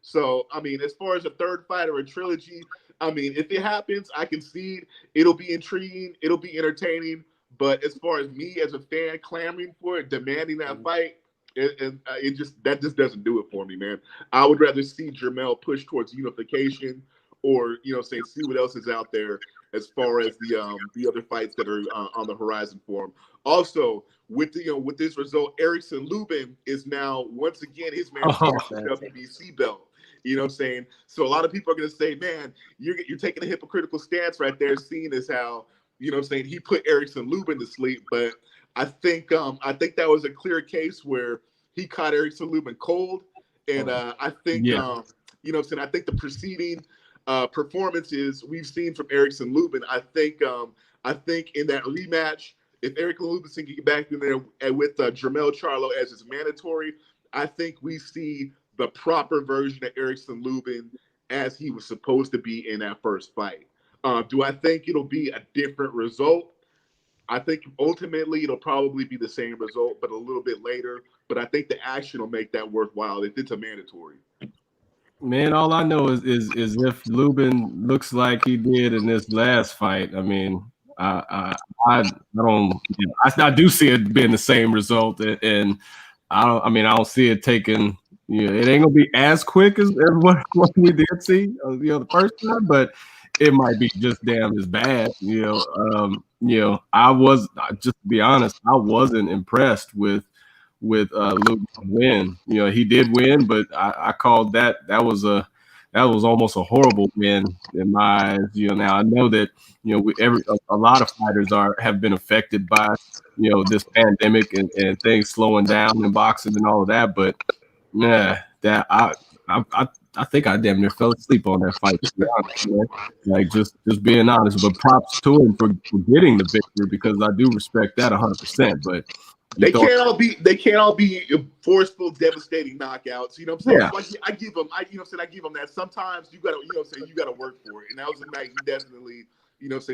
So, I mean, as far as a third fight or a trilogy, I mean, if it happens, I concede it'll be intriguing, it'll be entertaining. But as far as me as a fan clamoring for it, demanding that fight, it just doesn't do it for me, man. I would rather see Jermell push towards unification, or say see what else is out there as far as the other fights that are on the horizon for him. Also, with with this result, Erickson Lubin is now once again his man for the WBC belt. You know what I'm saying? So a lot of people are going to say, man, you're taking a hypocritical stance right there, seeing as how, you know what I'm saying, he put Erickson Lubin to sleep. But I think that was a clear case where he caught Erickson Lubin cold. And I think, you know what I'm saying, I think the preceding performances we've seen from Erickson Lubin, I think in that rematch, if Erickson Lubin can get back in there with Jermell Charlo as his mandatory, I think we see the proper version of Erickson Lubin as he was supposed to be in that first fight. Do I think it'll be a different result? I think ultimately it'll probably be the same result, but a little bit later. But I think the action will make that worthwhile if it's a mandatory. Man, all I know is if Lubin looks like he did in this last fight, I mean, I don't, I do see it being the same result, and I don't see it taking. It ain't gonna be as quick as what we did see, the first time, but it might be just damn as bad. I was, just to be honest, I wasn't impressed with Luke's win. He did win, but I called that was almost a horrible win in my eyes. Now I know that a lot of fighters have been affected by this pandemic and things slowing down in boxing and all of that, but yeah, that I think I damn near fell asleep on that fight, to be honest, man. Like just being honest. But props to him for getting the victory, because I do respect that 100%. But they can't all be forceful, devastating knockouts. You know what I'm saying? Yeah. Like, I give them that. Sometimes you gotta work for it. And that was a night he definitely,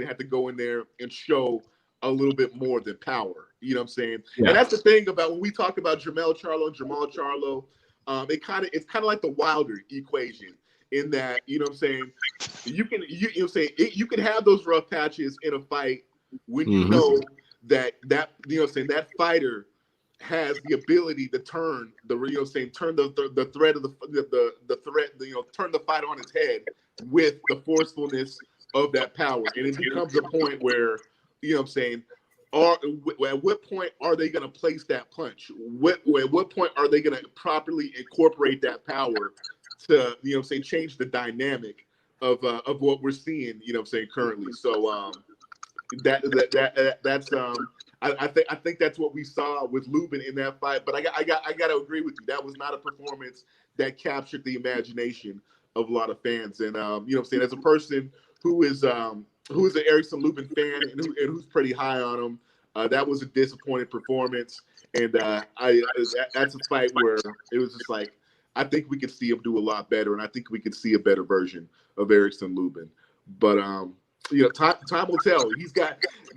had to go in there and show a little bit more than power. You know what I'm saying? Yeah. And that's the thing about when we talk about Jermell Charlo and Jermall Charlo, it's kind of like the Wilder equation, in that, you know what I'm saying, you can have those rough patches in a fight when you know that that fighter has the ability to turn the threat of the threat, turn the fight on its head with the forcefulness of that power. And it becomes a point where, you know what I'm saying, at what point are they going to place that punch? At what point are they going to properly incorporate that power to, change the dynamic of what we're seeing, currently. So that's I think that's what we saw with Lubin in that fight. But I got to agree with you. That was not a performance that captured the imagination of a lot of fans. And as a person who is an Erickson Lubin fan and who's pretty high on him, that was a disappointing performance. And that's a fight where it was just like, I think we could see him do a lot better, and I think we could see a better version of Erickson Lubin. But time will tell.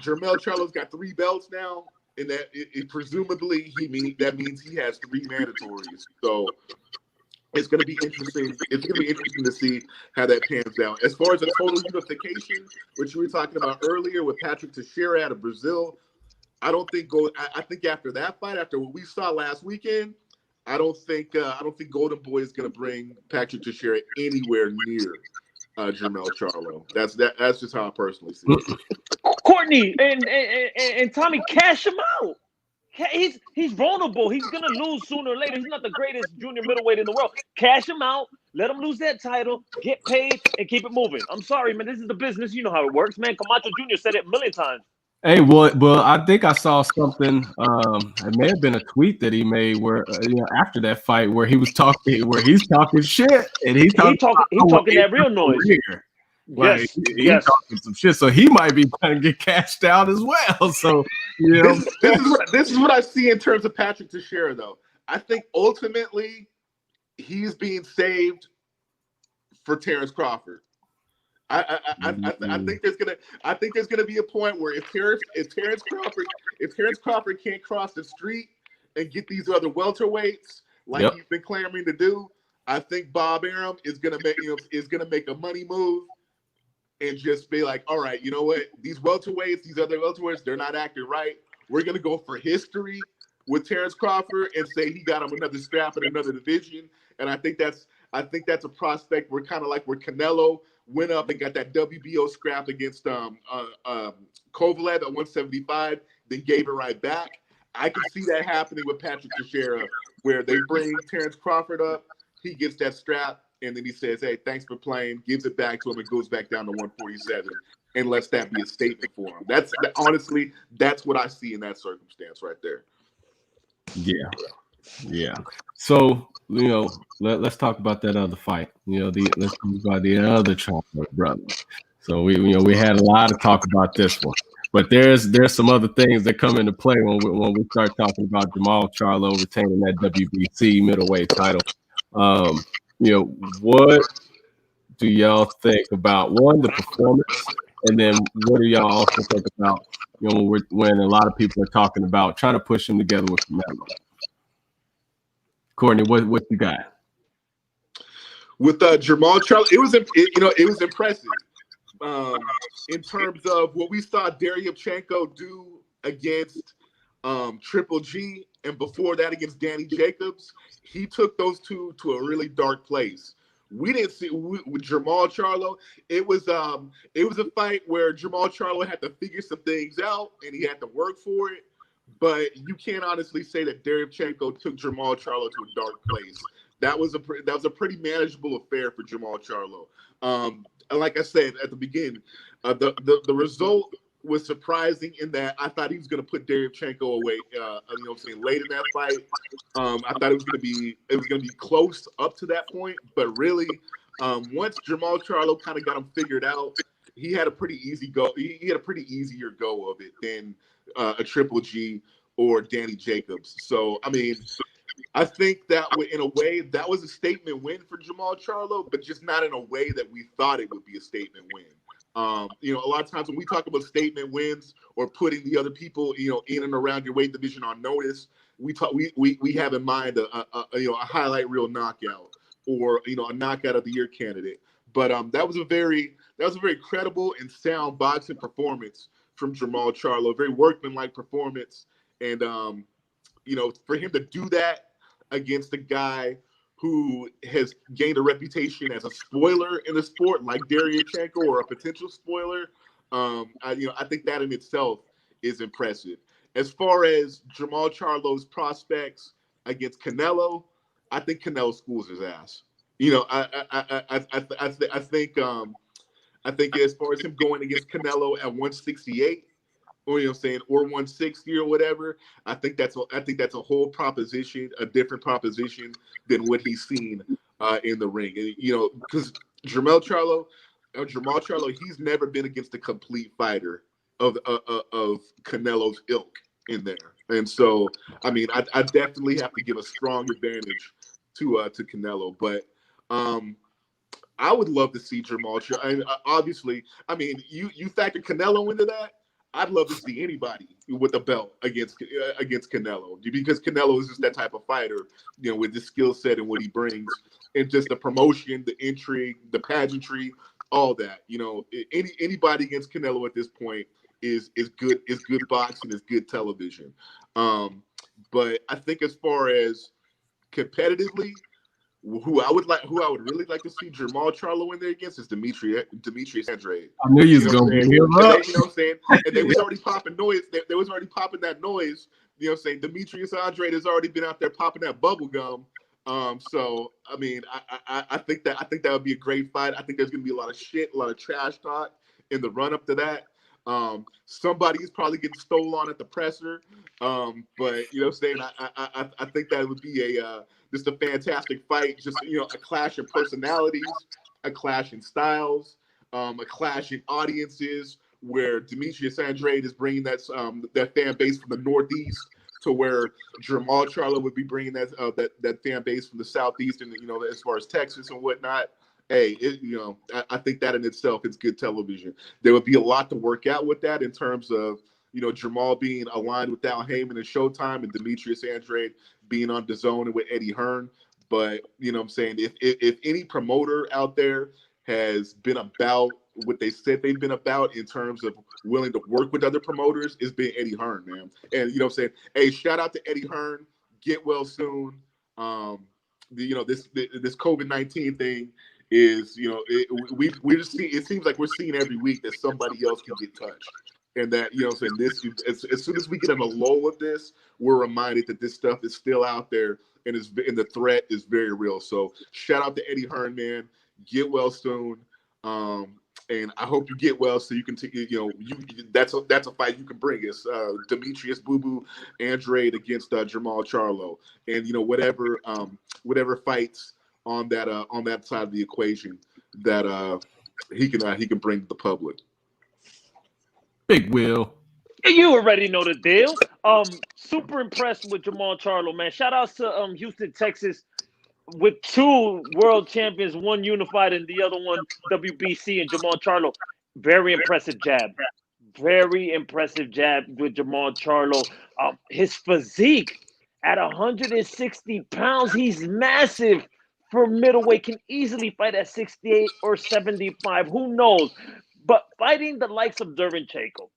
Jermell Charlo's got 3 belts now, and that presumably that means he has 3 mandatories. So it's going to be interesting. It's going to be interesting to see how that pans out. As far as the total unification, which we were talking about earlier with Patrick Teixeira out of Brazil, I think after that fight, after what we saw last weekend, I don't think Golden Boy is going to bring Patrick Teixeira anywhere near Jermell Charlo. That's just how I personally see it. Courtney and Tommy, cash him out. He's vulnerable. He's gonna lose sooner or later. He's not the greatest junior middleweight in the world. Cash him out. Let him lose that title. Get paid and keep it moving. I'm sorry, man. This is the business. You know how it works, man. Camacho Jr. said it a million times. Hey, well, I think I saw something. It may have been a tweet that he made where, after that fight, where he's talking shit, and he's talking that real noise. Like, he's talking some shit, so he might be trying to get cashed out as well. So, this is what I see in terms of Patrick Teixeira, though. I think ultimately he's being saved for Terrence Crawford. I think there's gonna be a point where if Terrence Crawford can't cross the street and get these other welterweights like he's been clamoring to do, I think Bob Arum is gonna make a money move and just be like, all right, you know what? These welterweights, these other welterweights, they're not acting right. We're gonna go for history with Terrence Crawford and say he got him another scrap in another division. And I think that's a prospect. We're kind of like where Canelo went up and got that WBO scrap against Kovalev at 175, then gave it right back. I can see that happening with Patrick Teixeira, where they bring Terrence Crawford up, he gets that strap, and then he says, hey, thanks for playing, gives it back to him, and goes back down to 147, and lets that be a statement for him. Honestly, that's what I see in that circumstance right there. Yeah. So, let's talk about that other fight. Let's talk about the other Charlo brothers. So we had a lot of talk about this one, but there's some other things that come into play when we start talking about Jermall Charlo retaining that WBC middleweight title. What do y'all think about the performance, and then what do y'all also think about when a lot of people are talking about trying to push him together with Canelo? Courtney, what you got? With Jermall Charlo, it was impressive in terms of what we saw Derevyanchenko do against Triple G, and before that against Danny Jacobs. He took those two to a really dark place. We didn't see with Jermall Charlo. It was a fight where Jermall Charlo had to figure some things out and he had to work for it. But you can't honestly say that Derevyanchenko took Jermall Charlo to a dark place. That was a pretty manageable affair for Jermall Charlo. And like I said at the beginning, the result was surprising in that I thought he was going to put Derevyanchenko away. Late in that fight, I thought it was going to be close up to that point. But really, once Jermall Charlo kind of got him figured out, he had a pretty easy go. He had a pretty easier go of it than a Triple G or Danny Jacobs. So I mean, I think that in a way that was a statement win for Jermall Charlo, but just not in a way that we thought it would be a statement win. A lot of times when we talk about statement wins or putting the other people, in and around your weight division on notice, we have in mind a highlight reel knockout or a knockout of the year candidate. But that was a very credible and sound boxing performance from Jermall Charlo, a very workmanlike performance, and for him to do that against a guy who has gained a reputation as a spoiler in the sport, like Derevyanchenko, or a potential spoiler, I think that in itself is impressive. As far as Jermall Charlo's prospects against Canelo, I think Canelo schools his ass. I think as far as him going against Canelo at 168, or or 160 or whatever, I think that's a whole proposition, a different proposition than what he's seen in the ring. And, because Jermall Charlo, he's never been against a complete fighter of Canelo's ilk in there. And so, I mean, I definitely have to give a strong advantage to Canelo, but I would love to see Jermall Charlo. Obviously, I mean, you factor Canelo into that. I'd love to see anybody with a belt against Canelo, because Canelo is just that type of fighter, with the skill set and what he brings, and just the promotion, the intrigue, the pageantry, all that. Anybody against Canelo at this point is good boxing, is good television. But I think as far as competitively, who I would really like to see Jermall Charlo in there against is Demetrius Andrade. I knew you was gonna bring him up. You know what I'm saying? And they was already popping noise. They was already popping that noise. You know what I'm saying? Demetrius Andrade has already been out there popping that bubble gum. So I mean, I think that would be a great fight. I think there's gonna be a lot of shit, a lot of trash talk in the run up to that. Somebody's probably getting stolen at the presser. But you know what I'm saying? I think that would be just a fantastic fight. Just a clash of personalities, a clash in styles, a clash in audiences, where Demetrius Andrade is bringing that fan base from the Northeast, to where Jermall Charlo would be bringing that fan base from the Southeast, and as far as Texas and whatnot. Hey, I think that in itself is good television. There would be a lot to work out with that in terms of Jermall being aligned with Al Heyman and Showtime, and Demetrius Andrade being on DAZN and with Eddie Hearn. But you know what I'm saying, if any promoter out there has been about what they said they've been about in terms of willing to work with other promoters, it's been Eddie Hearn, man. And you know what I'm saying, hey, shout out to Eddie Hearn. Get well soon. This COVID-19 thing is, we just see, it seems like we're seeing every week that somebody else can get touched. And that, you know what I'm saying, as soon as we get in a lull of this, we're reminded that this stuff is still out there and the threat is very real. So shout out to Eddie Hearn, man. Get well soon. And I hope you get well so you can that's a fight you can bring. It's Demetrius Boo Boo Andrade against Jermall Charlo. And whatever fights on that side of the equation that he can bring to the public. Big Will. You already know the deal. Super impressed with Jermall Charlo, man. Shout outs to Houston, Texas, with 2 world champions, one unified and the other one WBC, and Jermall Charlo. Very impressive jab. Very impressive jab with Jermall Charlo. His physique at 160 pounds, he's massive for middleweight, can easily fight at 68 or 75. Who knows? But fighting the likes of Derevyanchenko,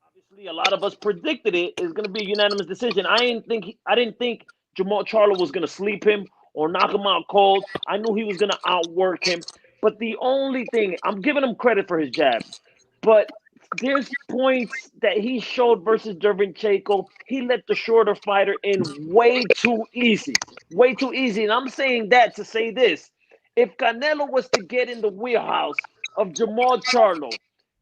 obviously a lot of us predicted it is going to be a unanimous decision. I didn't think Jermall Charlo was going to sleep him or knock him out cold. I knew he was going to outwork him. But the only thing, I'm giving him credit for his jab, but there's points that he showed versus Derevyanchenko. He let the shorter fighter in way too easy. Way too easy. And I'm saying that to say this. If Canelo was to get in the wheelhouse of Jermall Charlo,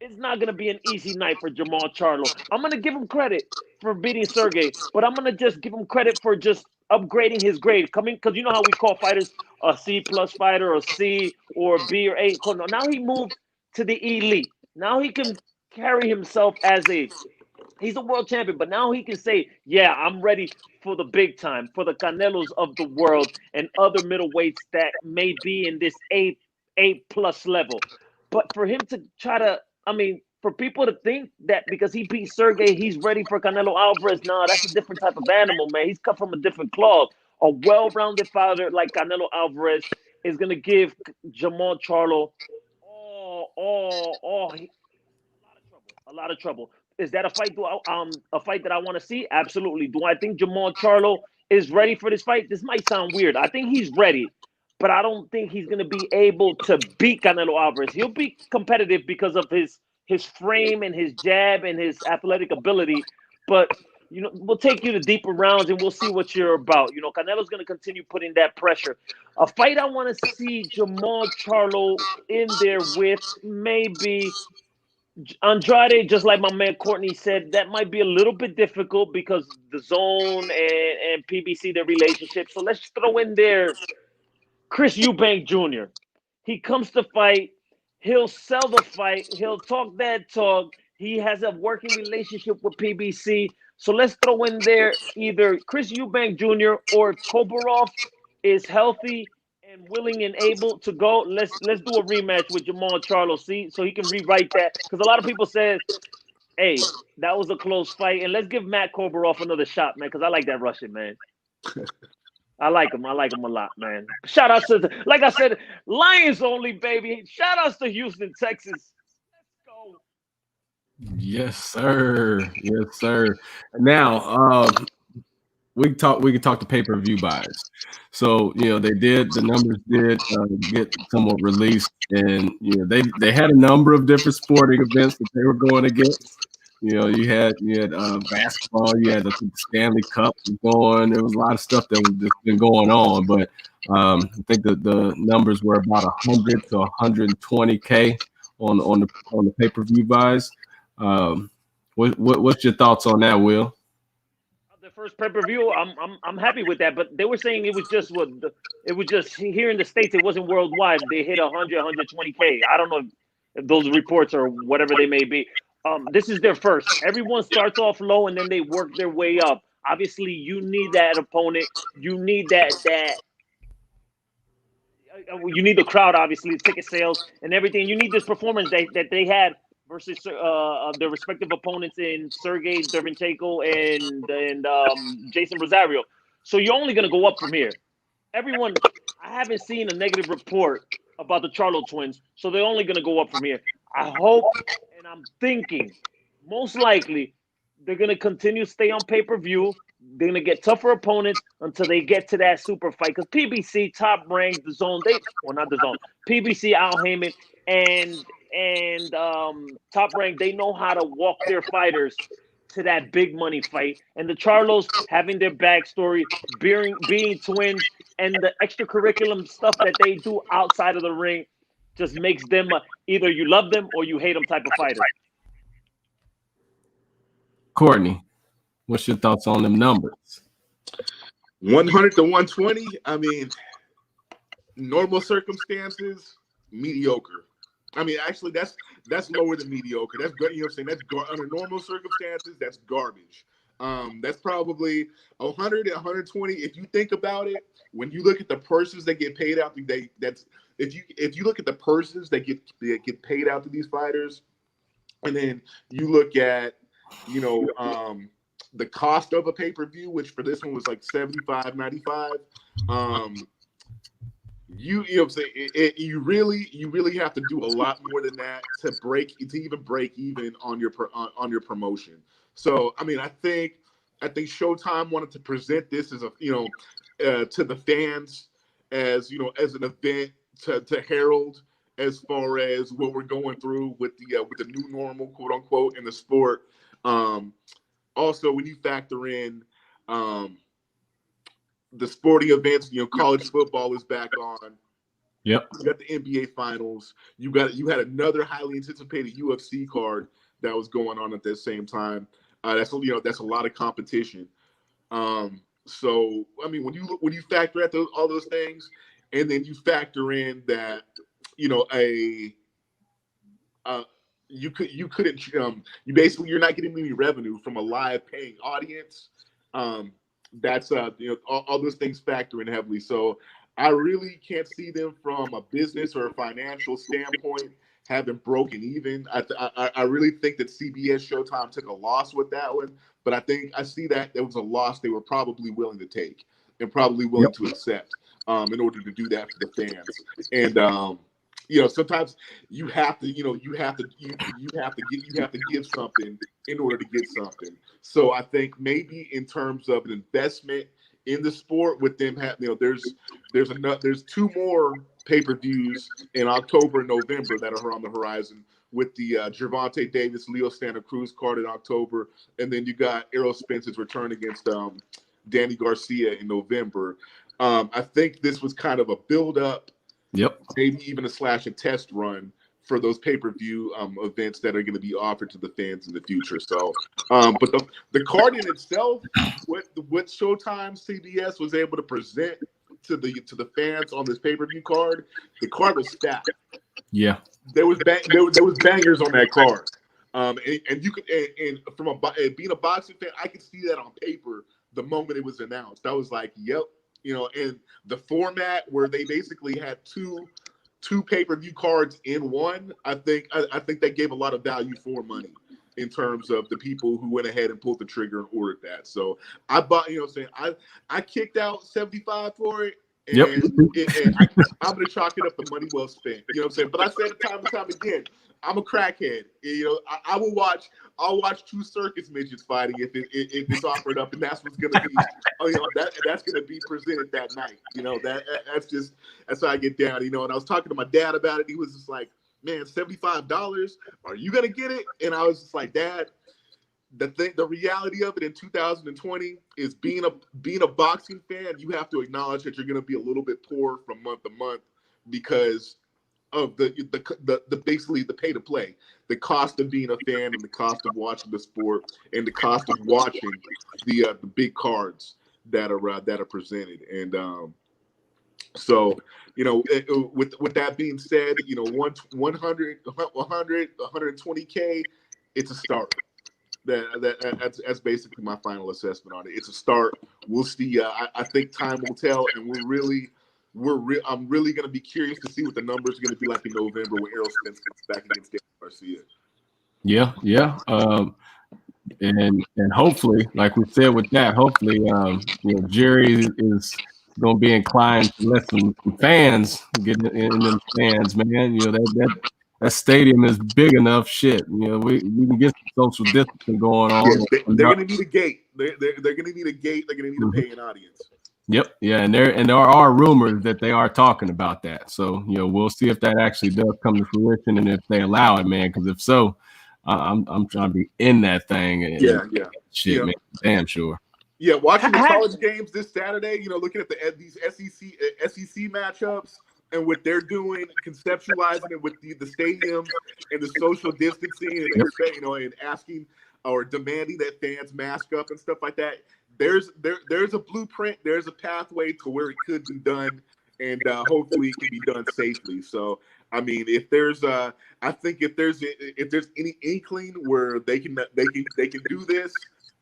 it's not going to be an easy night for Jermall Charlo. I'm going to give him credit for beating Sergiy, but I'm going to just give him credit for just upgrading his grade. Because you know how we call fighters a C+ fighter or C or B or A. Now he moved to the elite. Now he can carry himself as he's a world champion, but now he can say, yeah, I'm ready for the big time, for the Canelos of the world and other middleweights that may be in this A+ level. But for him to try to, for people to think that because he beat Sergiy, he's ready for Canelo Alvarez, no, that's a different type of animal, man. He's cut from a different cloth. A well-rounded fighter like Canelo Alvarez is going to give Jermall Charlo a lot of trouble. Is that a fight that I want to see? Absolutely. Do I think Jermall Charlo is ready for this fight? This might sound weird. I think he's ready, but I don't think he's going to be able to beat Canelo Alvarez. He'll be competitive because of his frame and his jab and his athletic ability, but we'll take you to deeper rounds and we'll see what you're about. Canelo's going to continue putting that pressure. A fight I want to see Jermall Charlo in there with maybe Andrade, just like my man Courtney said, that might be a little bit difficult because the zone and PBC, their relationship. So let's throw in there Chris Eubank Jr. He comes to fight. He'll sell the fight. He'll talk that talk. He has a working relationship with PBC. So let's throw in there either Chris Eubank Jr. or Koborov is healthy and willing and able to go. Let's do a rematch with Jermall Charlo, see, so he can rewrite that. Because a lot of people said, hey, that was a close fight. And let's give Matt Koborov another shot, man, because I like that Russian, man. I like him. I like him a lot, man. Shout out to, like I said, Lions only, baby. Shout outs to Houston, Texas. Let's go. Yes, sir. Yes, sir. Now, we can talk to pay-per-view buyers. So the numbers did get somewhat released, and they had a number of different sporting events that they were going against. You had basketball, you had the Stanley Cup going. There was a lot of stuff that was just been going on, but I think that the numbers were about 100 to 120K on the pay-per-view buys. What's your thoughts on that, Will? The first pay-per-view, I'm happy with that, but they were saying it was just here in the States. It wasn't worldwide. They hit 100, 120K. I don't know if those reports or whatever they may be. This is their first. Everyone starts off low and then they work their way up. Obviously, you need that opponent. You need that. You need the crowd, obviously, ticket sales and everything. You need this performance that they had versus their respective opponents in Sergiy Derevyanchenko and Jeison Rosario. So you're only going to go up from here. everyone, I haven't seen a negative report about the Charlo twins, so they're only going to go up from here. I hope, and I'm thinking, most likely, they're going to continue to stay on pay-per-view. They're going to get tougher opponents until they get to that super fight. Because PBC, Top Rank, The Zone, not The Zone, PBC, Al Heyman, and Top Rank, they know how to walk their fighters to that big money fight. And the Charlos having their backstory, being twins, and the extracurriculum stuff that they do outside of the ring just makes them either you love them or you hate them type of fighter. Courtney, what's your thoughts on them numbers? 100 to 120. I mean, normal circumstances, mediocre. I mean, actually, that's lower than mediocre. That's good. You know what I'm saying? That's under normal circumstances, that's garbage. That's probably 100 and 120. If you think about it, when you look at the purses that get paid out, if you look at the purses that get paid out to these fighters, and then you look at, you know, the cost of a pay-per-view, which for this one was like $75, $95. You know what I'm saying? You really have to do a lot more than that to even break even on your promotion. So I mean, I think Showtime wanted to present this as to the fans as, you know, as an event to herald as far as what we're going through with the new normal, quote unquote, in the sport. Also, when you factor in the sporting events, you know, college football is back on. Yep. You got the NBA finals. You had another highly anticipated UFC card that was going on at the same time. That's a lot of competition. So I mean, when you factor at all those things, and then you factor in that, you know, you're not getting any revenue from a live paying audience. That's you know, all those things factor in heavily. So I really can't see them from a business or a financial standpoint having broken even. I really think that CBS Showtime took a loss with that one, but I see that there was a loss they were probably willing to take and probably willing to accept in order to do that for the fans. And you know, sometimes you have to give something in order to get something. So I think maybe in terms of an investment in the sport, with them there's two more pay-per-views in October and November that are on the horizon, with the Gervonta Davis, Leo Santa Cruz card in October, and then you got Errol Spence's return against Danny Garcia in November. I think this was kind of a build-up. Yep. Maybe even a test run for those pay-per-view events that are going to be offered to the fans in the future. So, but the card in itself, what Showtime CBS was able to present to the fans on this pay-per-view card, the card was stacked. Yeah, there was bangers on that card. And you could, and from being a boxing fan, I could see that on paper the moment it was announced. I was like, yep. You know, and the format where they basically had two pay-per-view cards in one, I think that gave a lot of value for money in terms of the people who went ahead and pulled the trigger and ordered that. So I bought, you know what I'm saying, I kicked out $75 for it. And, I'm going to chalk it up to money well spent. You know what I'm saying? But I said it time and time again, I'm a crackhead. You know, I'll watch two circus midgets fighting if it's offered up, and that's what's going to be. That's going to be presented that night. You know, that's how I get down. You know, and I was talking to my dad about it. He was just like, "Man, $75. Are you going to get it?" And I was just like, "Dad, the reality of it in 2020 is being a boxing fan, you have to acknowledge that you're going to be a little bit poor from month to month because of the basically the pay to play, the cost of being a fan and the cost of watching the sport and the cost of watching the big cards that are presented." And so, you know, with that being said, you know, 100 120K, it's a start. That's basically my final assessment on it. It's a start. We'll see. I think time will tell, and I'm really going to be curious to see what the numbers are going to be like in November when Errol Spence comes back against Danny Garcia. Yeah. And hopefully, like we said with that, hopefully, you know, Jerry is gonna be inclined to let some fans get in them stands, man. You know, that stadium is big enough. Shit, you know, we can get some social distancing going on. Yeah, they're going to need a gate. They're going to need a gate. They're going to need a paying audience. Yep, yeah, and there are rumors that they are talking about that. So you know, we'll see if that actually does come to fruition and if they allow it, man. Because if so, I'm trying to be in that thing. And shit, man, damn sure. Yeah, watching the college games this Saturday, you know, looking at these SEC matchups and what they're doing, conceptualizing it with the stadiums and the social distancing, and you know, and asking or demanding that fans mask up and stuff like that. There's a blueprint. There's a pathway to where it could be done, and hopefully it can be done safely. So, I mean, if there's any inkling where they can do this,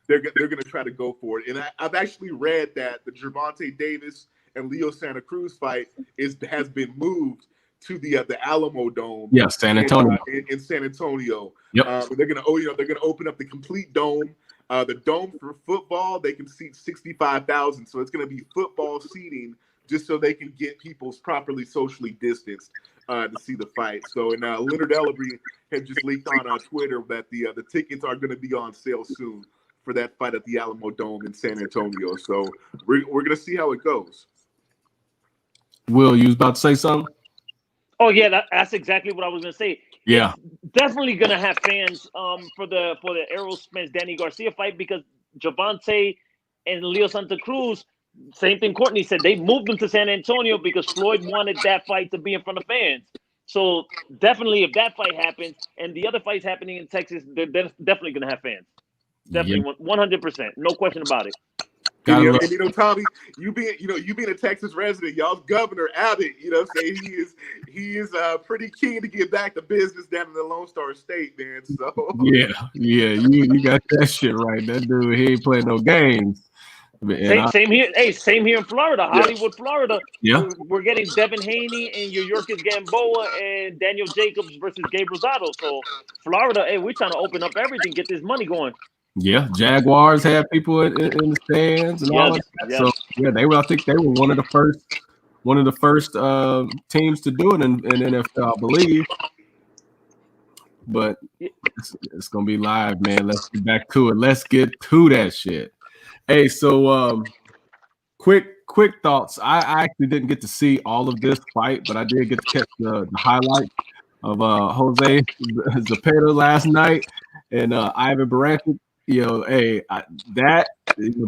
they're going to try to go for it. And I've actually read that the Gervonta Davis and Leo Santa Cruz fight has been moved to the Alamo Dome. Yeah, San Antonio. In San Antonio. Yep. They're going to open up the complete dome. The dome for football, they can seat 65,000. So it's going to be football seating just so they can get people properly socially distanced to see the fight. So, and Leonard Ellery had just leaked on Twitter that the tickets are going to be on sale soon for that fight at the Alamo Dome in San Antonio. So we're going to see how it goes. Will, you was about to say something? Oh yeah, that's exactly what I was going to say. Yeah, it's definitely going to have fans for the Errol Spence Danny Garcia fight, because Gervonta and Leo Santa Cruz, same thing Courtney said, they moved them to San Antonio because Floyd wanted that fight to be in front of fans. So definitely, if that fight happens and the other fights happening in Texas, they're definitely going to have fans. Definitely, 100%, no question about it. And, you know, Tommy, you being a Texas resident, y'all's Governor Abbott, you know, say he is pretty keen to get back to business down in the Lone Star State, man. So yeah, you got that shit right. That dude, he ain't playing no games. Same here. Hey, same here in Florida, Hollywood, Florida. Yeah, we're getting Devin Haney and Yuriorkis Gamboa and Daniel Jacobs versus Gabe Rosado. So Florida, hey, we're trying to open up everything, get this money going. Yeah, Jaguars had people in the stands and all that. Yes. So yeah, I think they were one of the first teams to do it in NFL, I believe. But it's gonna be live, man. Let's get back to it. Let's get to that shit. Hey, so quick thoughts. I actually didn't get to see all of this fight, but I did get to catch the highlight of Jose Zepeda last night and Ivan Baranchyk. You know, hey,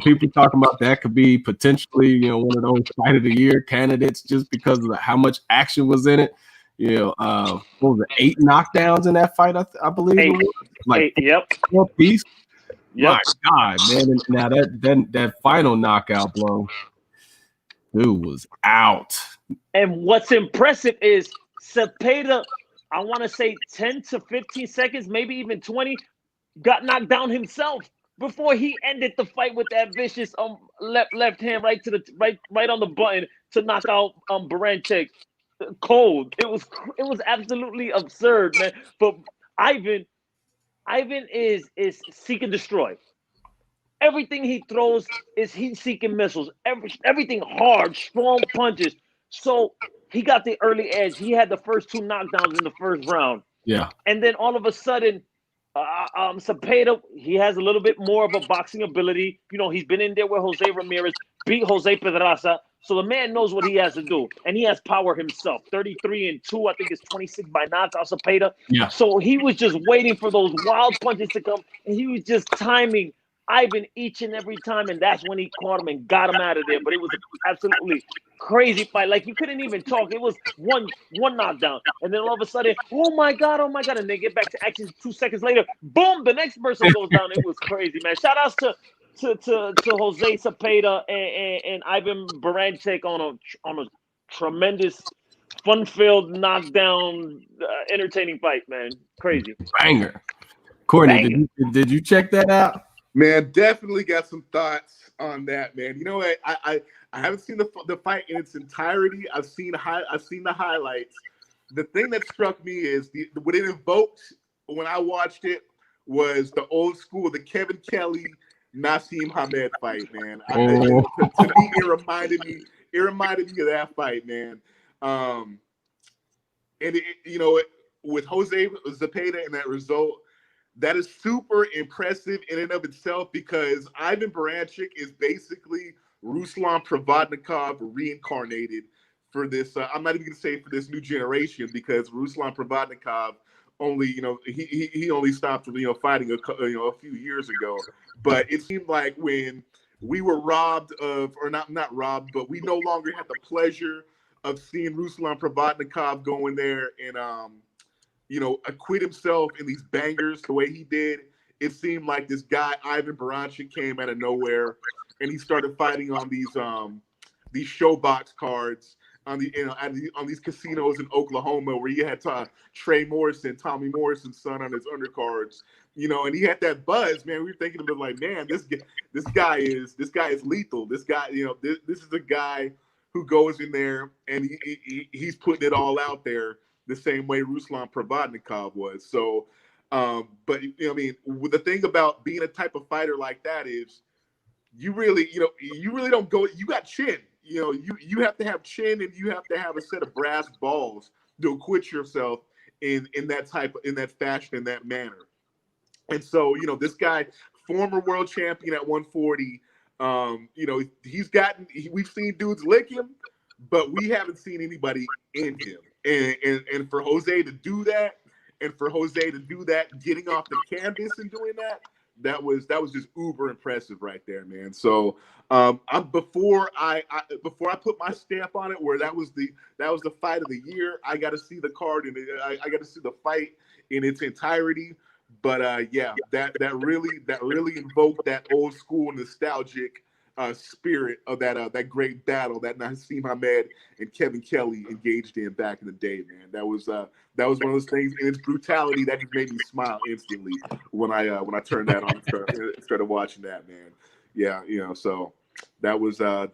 people talking about that could be potentially, you know, one of those fight of the year candidates just because of how much action was in it. You know, what was it, 8 knockdowns in that fight? I believe. 8. Like 8, yep. 4 piece. Yep. My God, man! And now that final knockout blow, dude was out. And what's impressive is Zepeda, I want to say 10 to 15 seconds, maybe even 20. Got knocked down himself before he ended the fight with that vicious left hand right on the button to knock out Baranchyk cold. It was absolutely absurd, man. But Ivan is seek and destroy. Everything he throws is he's seeking missiles. Everything hard, strong punches. So he got the early edge. He had the first 2 knockdowns in the first round. Yeah. And then all of a sudden, Zepeda, he has a little bit more of a boxing ability. You know, he's been in there with Jose Ramirez, beat Jose Pedraza. So the man knows what he has to do. And he has power himself. 33-2, I think it's 26 by knockout, Zepeda. Yeah. So he was just waiting for those wild punches to come. And he was just timing Ivan each and every time. And that's when he caught him and got him out of there. But it was absolutely crazy fight. Like, you couldn't even talk. It was one knockdown. And then all of a sudden, oh my God. And they get back to action 2 seconds later. Boom, the next person goes down. It was crazy, man. Shout outs to Jose Zepeda and Ivan Baranchyk on a tremendous, fun-filled, knockdown, entertaining fight, man. Crazy. Banger. Courtney, did you check that out? Man, definitely got some thoughts on that, man. You know what? I haven't seen the fight in its entirety. I've seen the highlights. The thing that struck me is what it evoked when I watched it was the old school, the Kevin Kelly, Naseem Hamed fight, man. To me, it It reminded me of that fight, man. And you know, with Jose Zepeda and that result, that is super impressive in and of itself, because Ivan Baranchyk is basically Ruslan Provodnikov reincarnated for this. I'm not even going to say for this new generation, because Ruslan Provodnikov only, you know, he only stopped, you know, fighting a few years ago. But it seemed like when we were robbed of, or not robbed, but we no longer had the pleasure of seeing Ruslan Provodnikov go in there and you know, acquit himself in these bangers the way he did. It seemed like this guy Ivan Baranchyk came out of nowhere, and he started fighting on these showbox cards on these casinos in Oklahoma, where he had Trey Morrison, Tommy Morrison's son, on his undercards. You know, and he had that buzz, man. We were thinking of it like, man, this guy is lethal. This guy, you know, this is a guy who goes in there and he's putting it all out there, the same way Ruslan Provodnikov was. So, but you know, I mean, the thing about being a type of fighter like that is you really don't go. You got chin. You know, you have to have chin, and you have to have a set of brass balls to acquit yourself in that fashion, in that manner. And so, you know, this guy, former world champion at 140. You know, we've seen dudes lick him, but we haven't seen anybody in him. And for Jose to do that, getting off the canvas and doing that was just uber impressive right there, man. So before I put my stamp on it, where that was the fight of the year, I got to see the card, and I got to see the fight in its entirety. But yeah, that really invoked that old school nostalgic spirit of that great battle that Naseem Hamed and Kevin Kelly engaged in back in the day, man. That was one of those things in its brutality that just made me smile instantly when I turned that on and started watching that, man. Yeah, you know, so that was a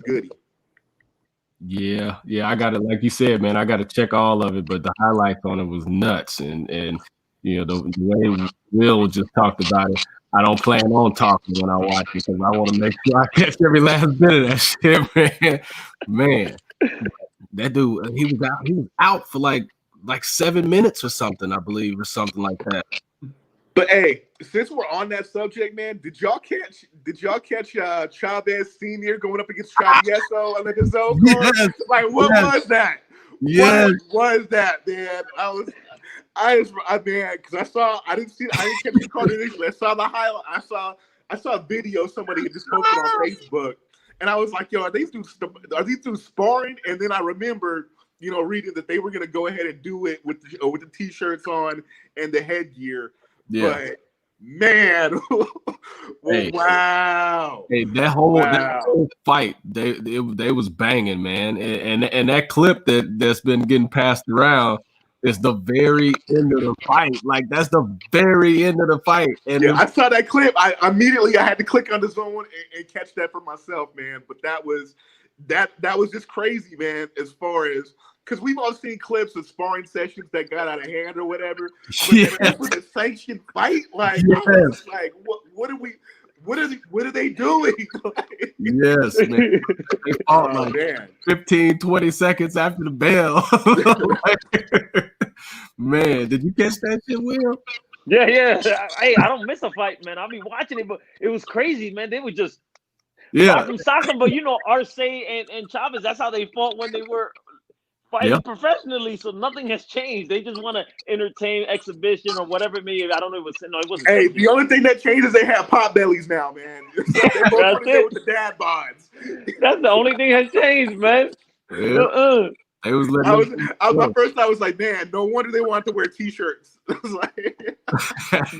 goodie. Yeah, I got it. Like you said, man, I got to check all of it, but the highlights on it was nuts, and you know, the way Will just talked about it, I don't plan on talking when I watch it, because I want to make sure I catch every last bit of that shit, man. Man, that dude, he was out for like 7 minutes or something, I believe, or something like that. But hey, since we're on that subject, man, did y'all catch Chavez Sr. going up against Travieso on the Gazelle card? Yes, Like, what was that? Yes. What was that, man? Because I didn't catch the card initially. I saw the highlight. I saw a video somebody had just posted on Facebook, and I was like, yo, are these dudes sparring? And then I remembered, you know, reading that they were gonna go ahead and do it with the t-shirts on and the headgear. Yeah. But man, hey, wow. Hey, that whole fight, they was banging, man. And that clip that's been getting passed around is the very end of the fight. Like, that's the very end of the fight. And yeah, I saw that clip. I had to click on the zone and catch that for myself, man. But that was just crazy, man, as far as, because we've all seen clips of sparring sessions that got out of hand or whatever. But that was a sanctioned fight. Like, yes. I was like, what are they doing? Yes, man. They fought 15, 20 seconds after the bell. Man, did you catch that shit, Will? Yeah. Hey, I don't miss a fight, man. I'll be watching it, but it was crazy, man. They were just from soccer, but you know, Arce and Chavez, that's how they fought when they were fighting professionally. So nothing has changed. They just want to entertain, exhibition, or whatever it may be. I don't know. It wasn't. Hey, the only thing that changed is they have pot bellies now, man. They both with the dad bods. That's the only thing has changed, man. Yeah. I was like, man, no wonder they want to wear t-shirts.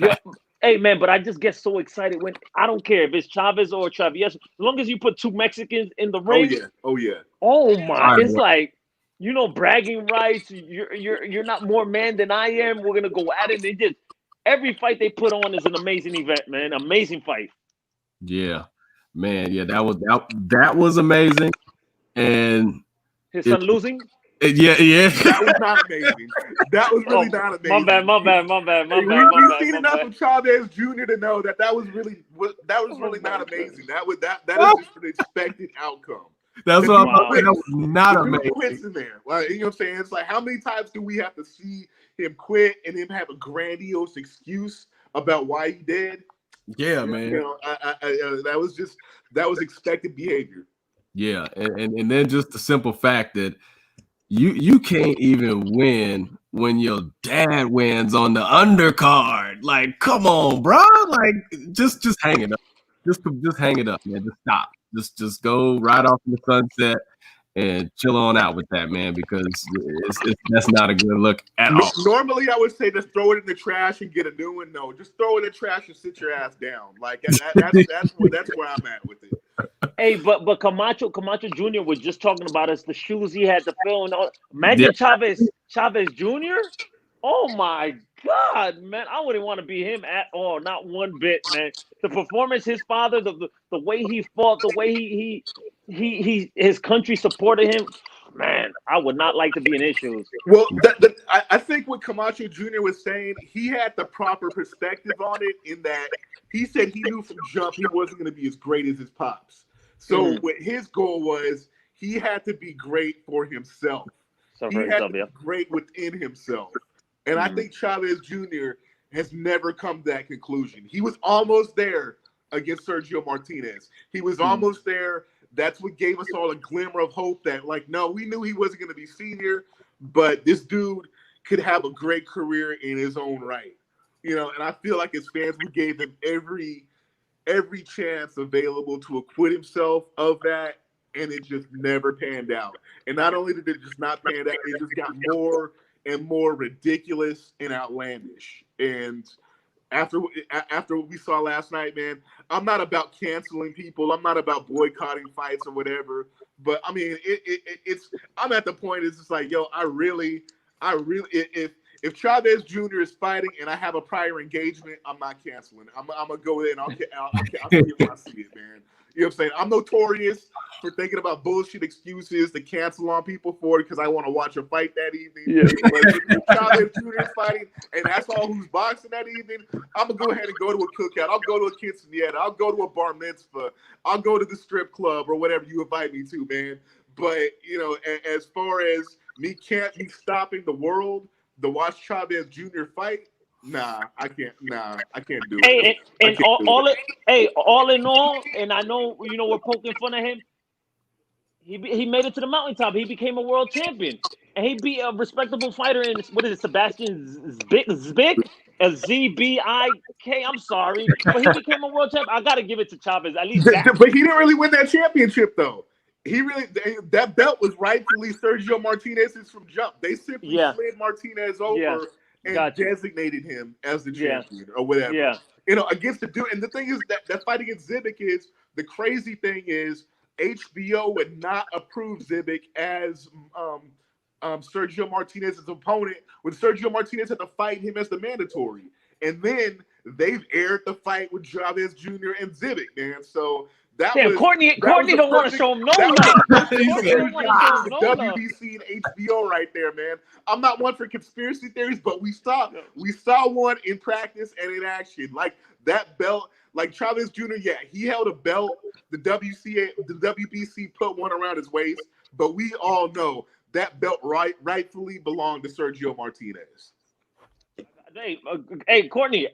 Yeah. Hey, man, but I just get so excited when, I don't care if it's Chavez or Travieso, as long as you put two Mexicans in the ring. Oh yeah. Oh my! It's like, you know, bragging rights. You're not more man than I am. We're gonna go at it. They just, every fight they put on is an amazing event, man. Amazing fight. Yeah, man. Yeah, that was amazing. And his son losing. Yeah. That was not amazing. That was really not amazing. My bad. We've seen enough of Chavez Jr. to know that was really not amazing. That is just an expected outcome. That's what I'm about to say. That was not amazing. Quits in there. Like, you know what I'm saying? It's like, how many times do we have to see him quit and him have a grandiose excuse about why he did? Yeah, man. You know, that was expected behavior. Yeah, and then just the simple fact that you can't even win when your dad wins on the undercard. Like, come on, bro. Like, just hang it up. Just hang it up, man. Just stop. Just go right off in the sunset and chill on out with that, man, because that's not a good look at all. Normally, I would say just throw it in the trash and get a new one. No, just throw it in the trash and sit your ass down. Like that's where I'm at with it. Hey, but Camacho Jr. was just talking about us, the shoes he had to fill. And all. Imagine Chavez Jr. Oh my God, man! I wouldn't want to be him at all, not one bit, man. The performance, his father, the way he fought, the way he his country supported him, man. I would not like to be in his shoes. Well, I think what Camacho Jr. was saying, he had the proper perspective on it. In that he said he knew from jump he wasn't going to be as great as his pops. So what his goal was, he had to be great for himself. He had to be great within himself. And I think Chavez Jr. has never come to that conclusion. He was almost there against Sergio Martinez. He was almost there. That's what gave us all a glimmer of hope that, like, no, we knew he wasn't going to be senior, but this dude could have a great career in his own right. You know, and I feel like as fans, we gave him every chance available to acquit himself of that, and it just never panned out. And not only did it just not pan out, it just got more and more ridiculous and outlandish. And after what we saw last night, man, I'm not about canceling people. I'm not about boycotting fights or whatever. But I mean, it's I'm at the point. It's just like, yo, I really, if Chavez Jr. is fighting and I have a prior engagement, I'm not canceling. I'm gonna go in and I'll see it when I see it, man. You know what I'm saying? I'm notorious for thinking about bullshit excuses to cancel on people for it because I want to watch a fight that evening. Yeah. But if Chavez Jr. is fighting and that's all who's boxing that evening, I'm going to go ahead and go to a cookout. I'll go to a quinceañera. I'll go to a bar mitzvah. I'll go to the strip club or whatever you invite me to, man. But, you know, as far as me can't be stopping the world to watch Chavez Jr. fight, Nah, I can't do it. All in all, and I know we're poking fun at him. He made it to the mountaintop. He became a world champion, and he beat a respectable fighter in Sebastian Zbik, ZBIK. I'm sorry, but he became a world champion. I got to give it to Chavez at least. But he didn't really win that championship though. That belt was rightfully Sergio Martinez's from jump. They simply slid Martinez over. Yeah. And designated him as the champion or whatever. Yeah. You know, against the dude. And the thing is that fight against Zibik is, the crazy thing is, HBO would not approve Zibik as Sergio Martinez's opponent when Sergio Martinez had to fight him as the mandatory. And then they've aired the fight with Chavez Jr. and Zibik, man. So Courtney don't want to show him no love. WBC and HBO right there, man. I'm not one for conspiracy theories, but we saw one in practice and in action. Like that belt, like Chavez Jr. Yeah, he held a belt. The WBC put one around his waist, but we all know that belt rightfully belonged to Sergio Martinez. Hey, Courtney,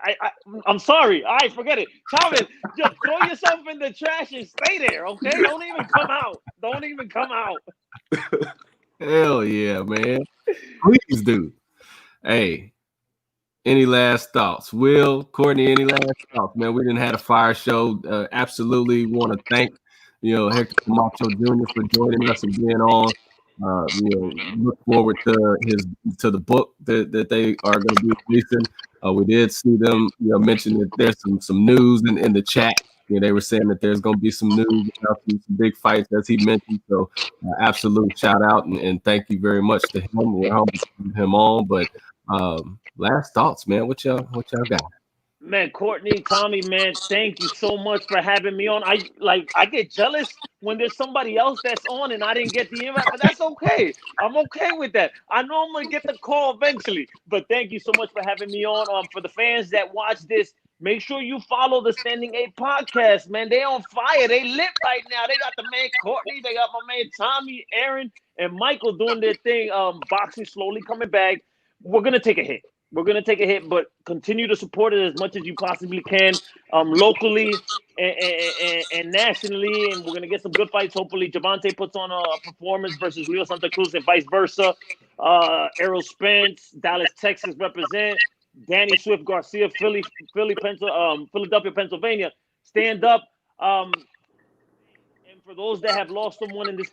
I'm sorry. All right, forget it. Chavez, just throw yourself in the trash and stay there, okay? Don't even come out. Hell yeah, man. Please do. Hey, any last thoughts? Will, Courtney, any last thoughts? Man, we didn't have a fire show. Absolutely want to thank, Hector Camacho Jr. for joining us and being on. Look forward to the book that they are going to be releasing. We did see them, mention that there's some news in the chat. They were saying that there's going to be some news about some big fights, as he mentioned. So, absolute shout out and thank you very much to him. We're humbled to have him on. But last thoughts, man. What y'all got? Man, Courtney, Tommy, man, thank you so much for having me on. I get jealous when there's somebody else that's on and I didn't get the invite, but that's okay. I'm okay with that. I know I'm gonna get the call eventually, but thank you so much for having me on. For the fans that watch this, Make sure you follow the Standing 8 podcast, man. They on fire. They lit right now. They got the man Courtney. They got my man Tommy, Aaron, and Michael doing their thing. Boxing slowly coming back. We're going to take a hit. We're going to take a hit, but continue to support it as much as you possibly can, locally and nationally. And we're going to get some good fights. Hopefully, Javante puts on a performance versus Leo Santa Cruz and vice versa. Errol Spence, Dallas, Texas represent. Danny Swift Garcia, Philadelphia, Pennsylvania. Stand up. And for those that have lost someone in this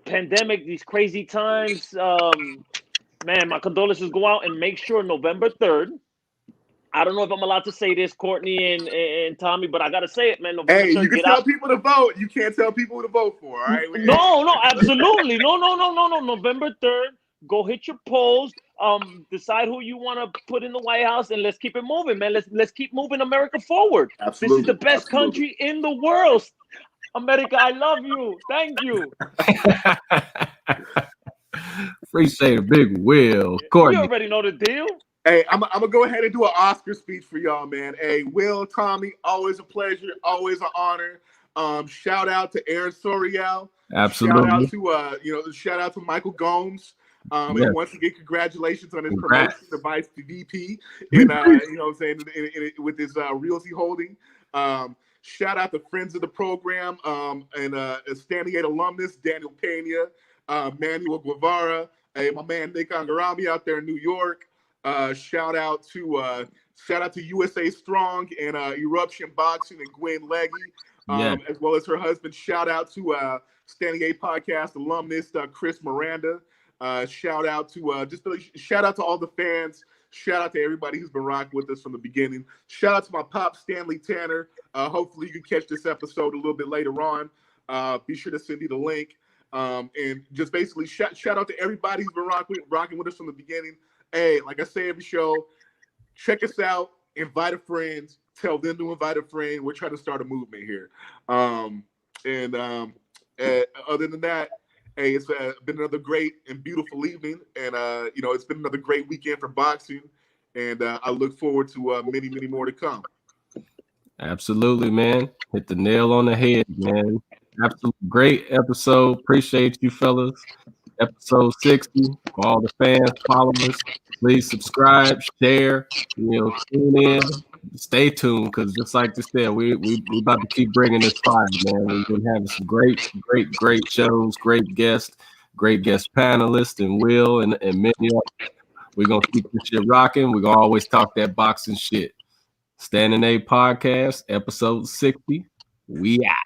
pandemic, these crazy times, man, my condolences go out, and make sure November 3rd. I don't know if I'm allowed to say this, Courtney and Tommy, but I gotta say it, man. November 3rd, you can tell people to vote. You can't tell people who to vote for. All right? No, absolutely, no. November 3rd, go hit your polls. Decide who you want to put in the White House, and let's keep it moving, man. Let's keep moving America forward. Absolutely. This is the best country in the world. America, I love you. Thank you. Appreciate a big Will. Courtney. You already know the deal. Hey, I'm gonna go ahead and do an Oscar speech for y'all, man. Hey, Will, Tommy, always a pleasure, always an honor. Shout out to Aaron Sorial. Absolutely. Shout out to Michael Gomes. Yes. And once again, congratulations on his promotion to Vice VP, and with his Realty Holding. Shout out to friends of the program and a Standing 8 alumnus, Daniel Pena, Manuel Guevara, my man Nick Angarami out there in New York. Shout out to USA Strong and Eruption Boxing and Gwen Leggy, as well as her husband. Shout out to Standing 8 podcast alumnus Chris Miranda. Shout out to shout out to all the fans. Shout out to everybody who's been rocking with us from the beginning. Shout out to my pop Stanley Tanner. Hopefully you can catch this episode a little bit later on. Be sure to send me the link. And just basically shout out to everybody who's been rocking with us from the beginning. Hey, like I say every show, check us out, invite a friend, tell them to invite a friend. We're trying to start a movement here. Other than that, hey, it's been another great and beautiful evening, and it's been another great weekend for boxing, and I look forward to many, many more to come. Absolutely, man. Hit the nail on the head, man. Absolutely great episode. Appreciate you, fellas. Episode 60. For all the fans, followers, please subscribe, share, tune in. Stay tuned, because just like you said, we about to keep bringing this fire, man. We've been having some great shows, great guest panelists, and Will and many others. We're gonna keep this shit rocking. We're gonna always talk that boxing shit. Standing 8 podcast, episode 60. We out.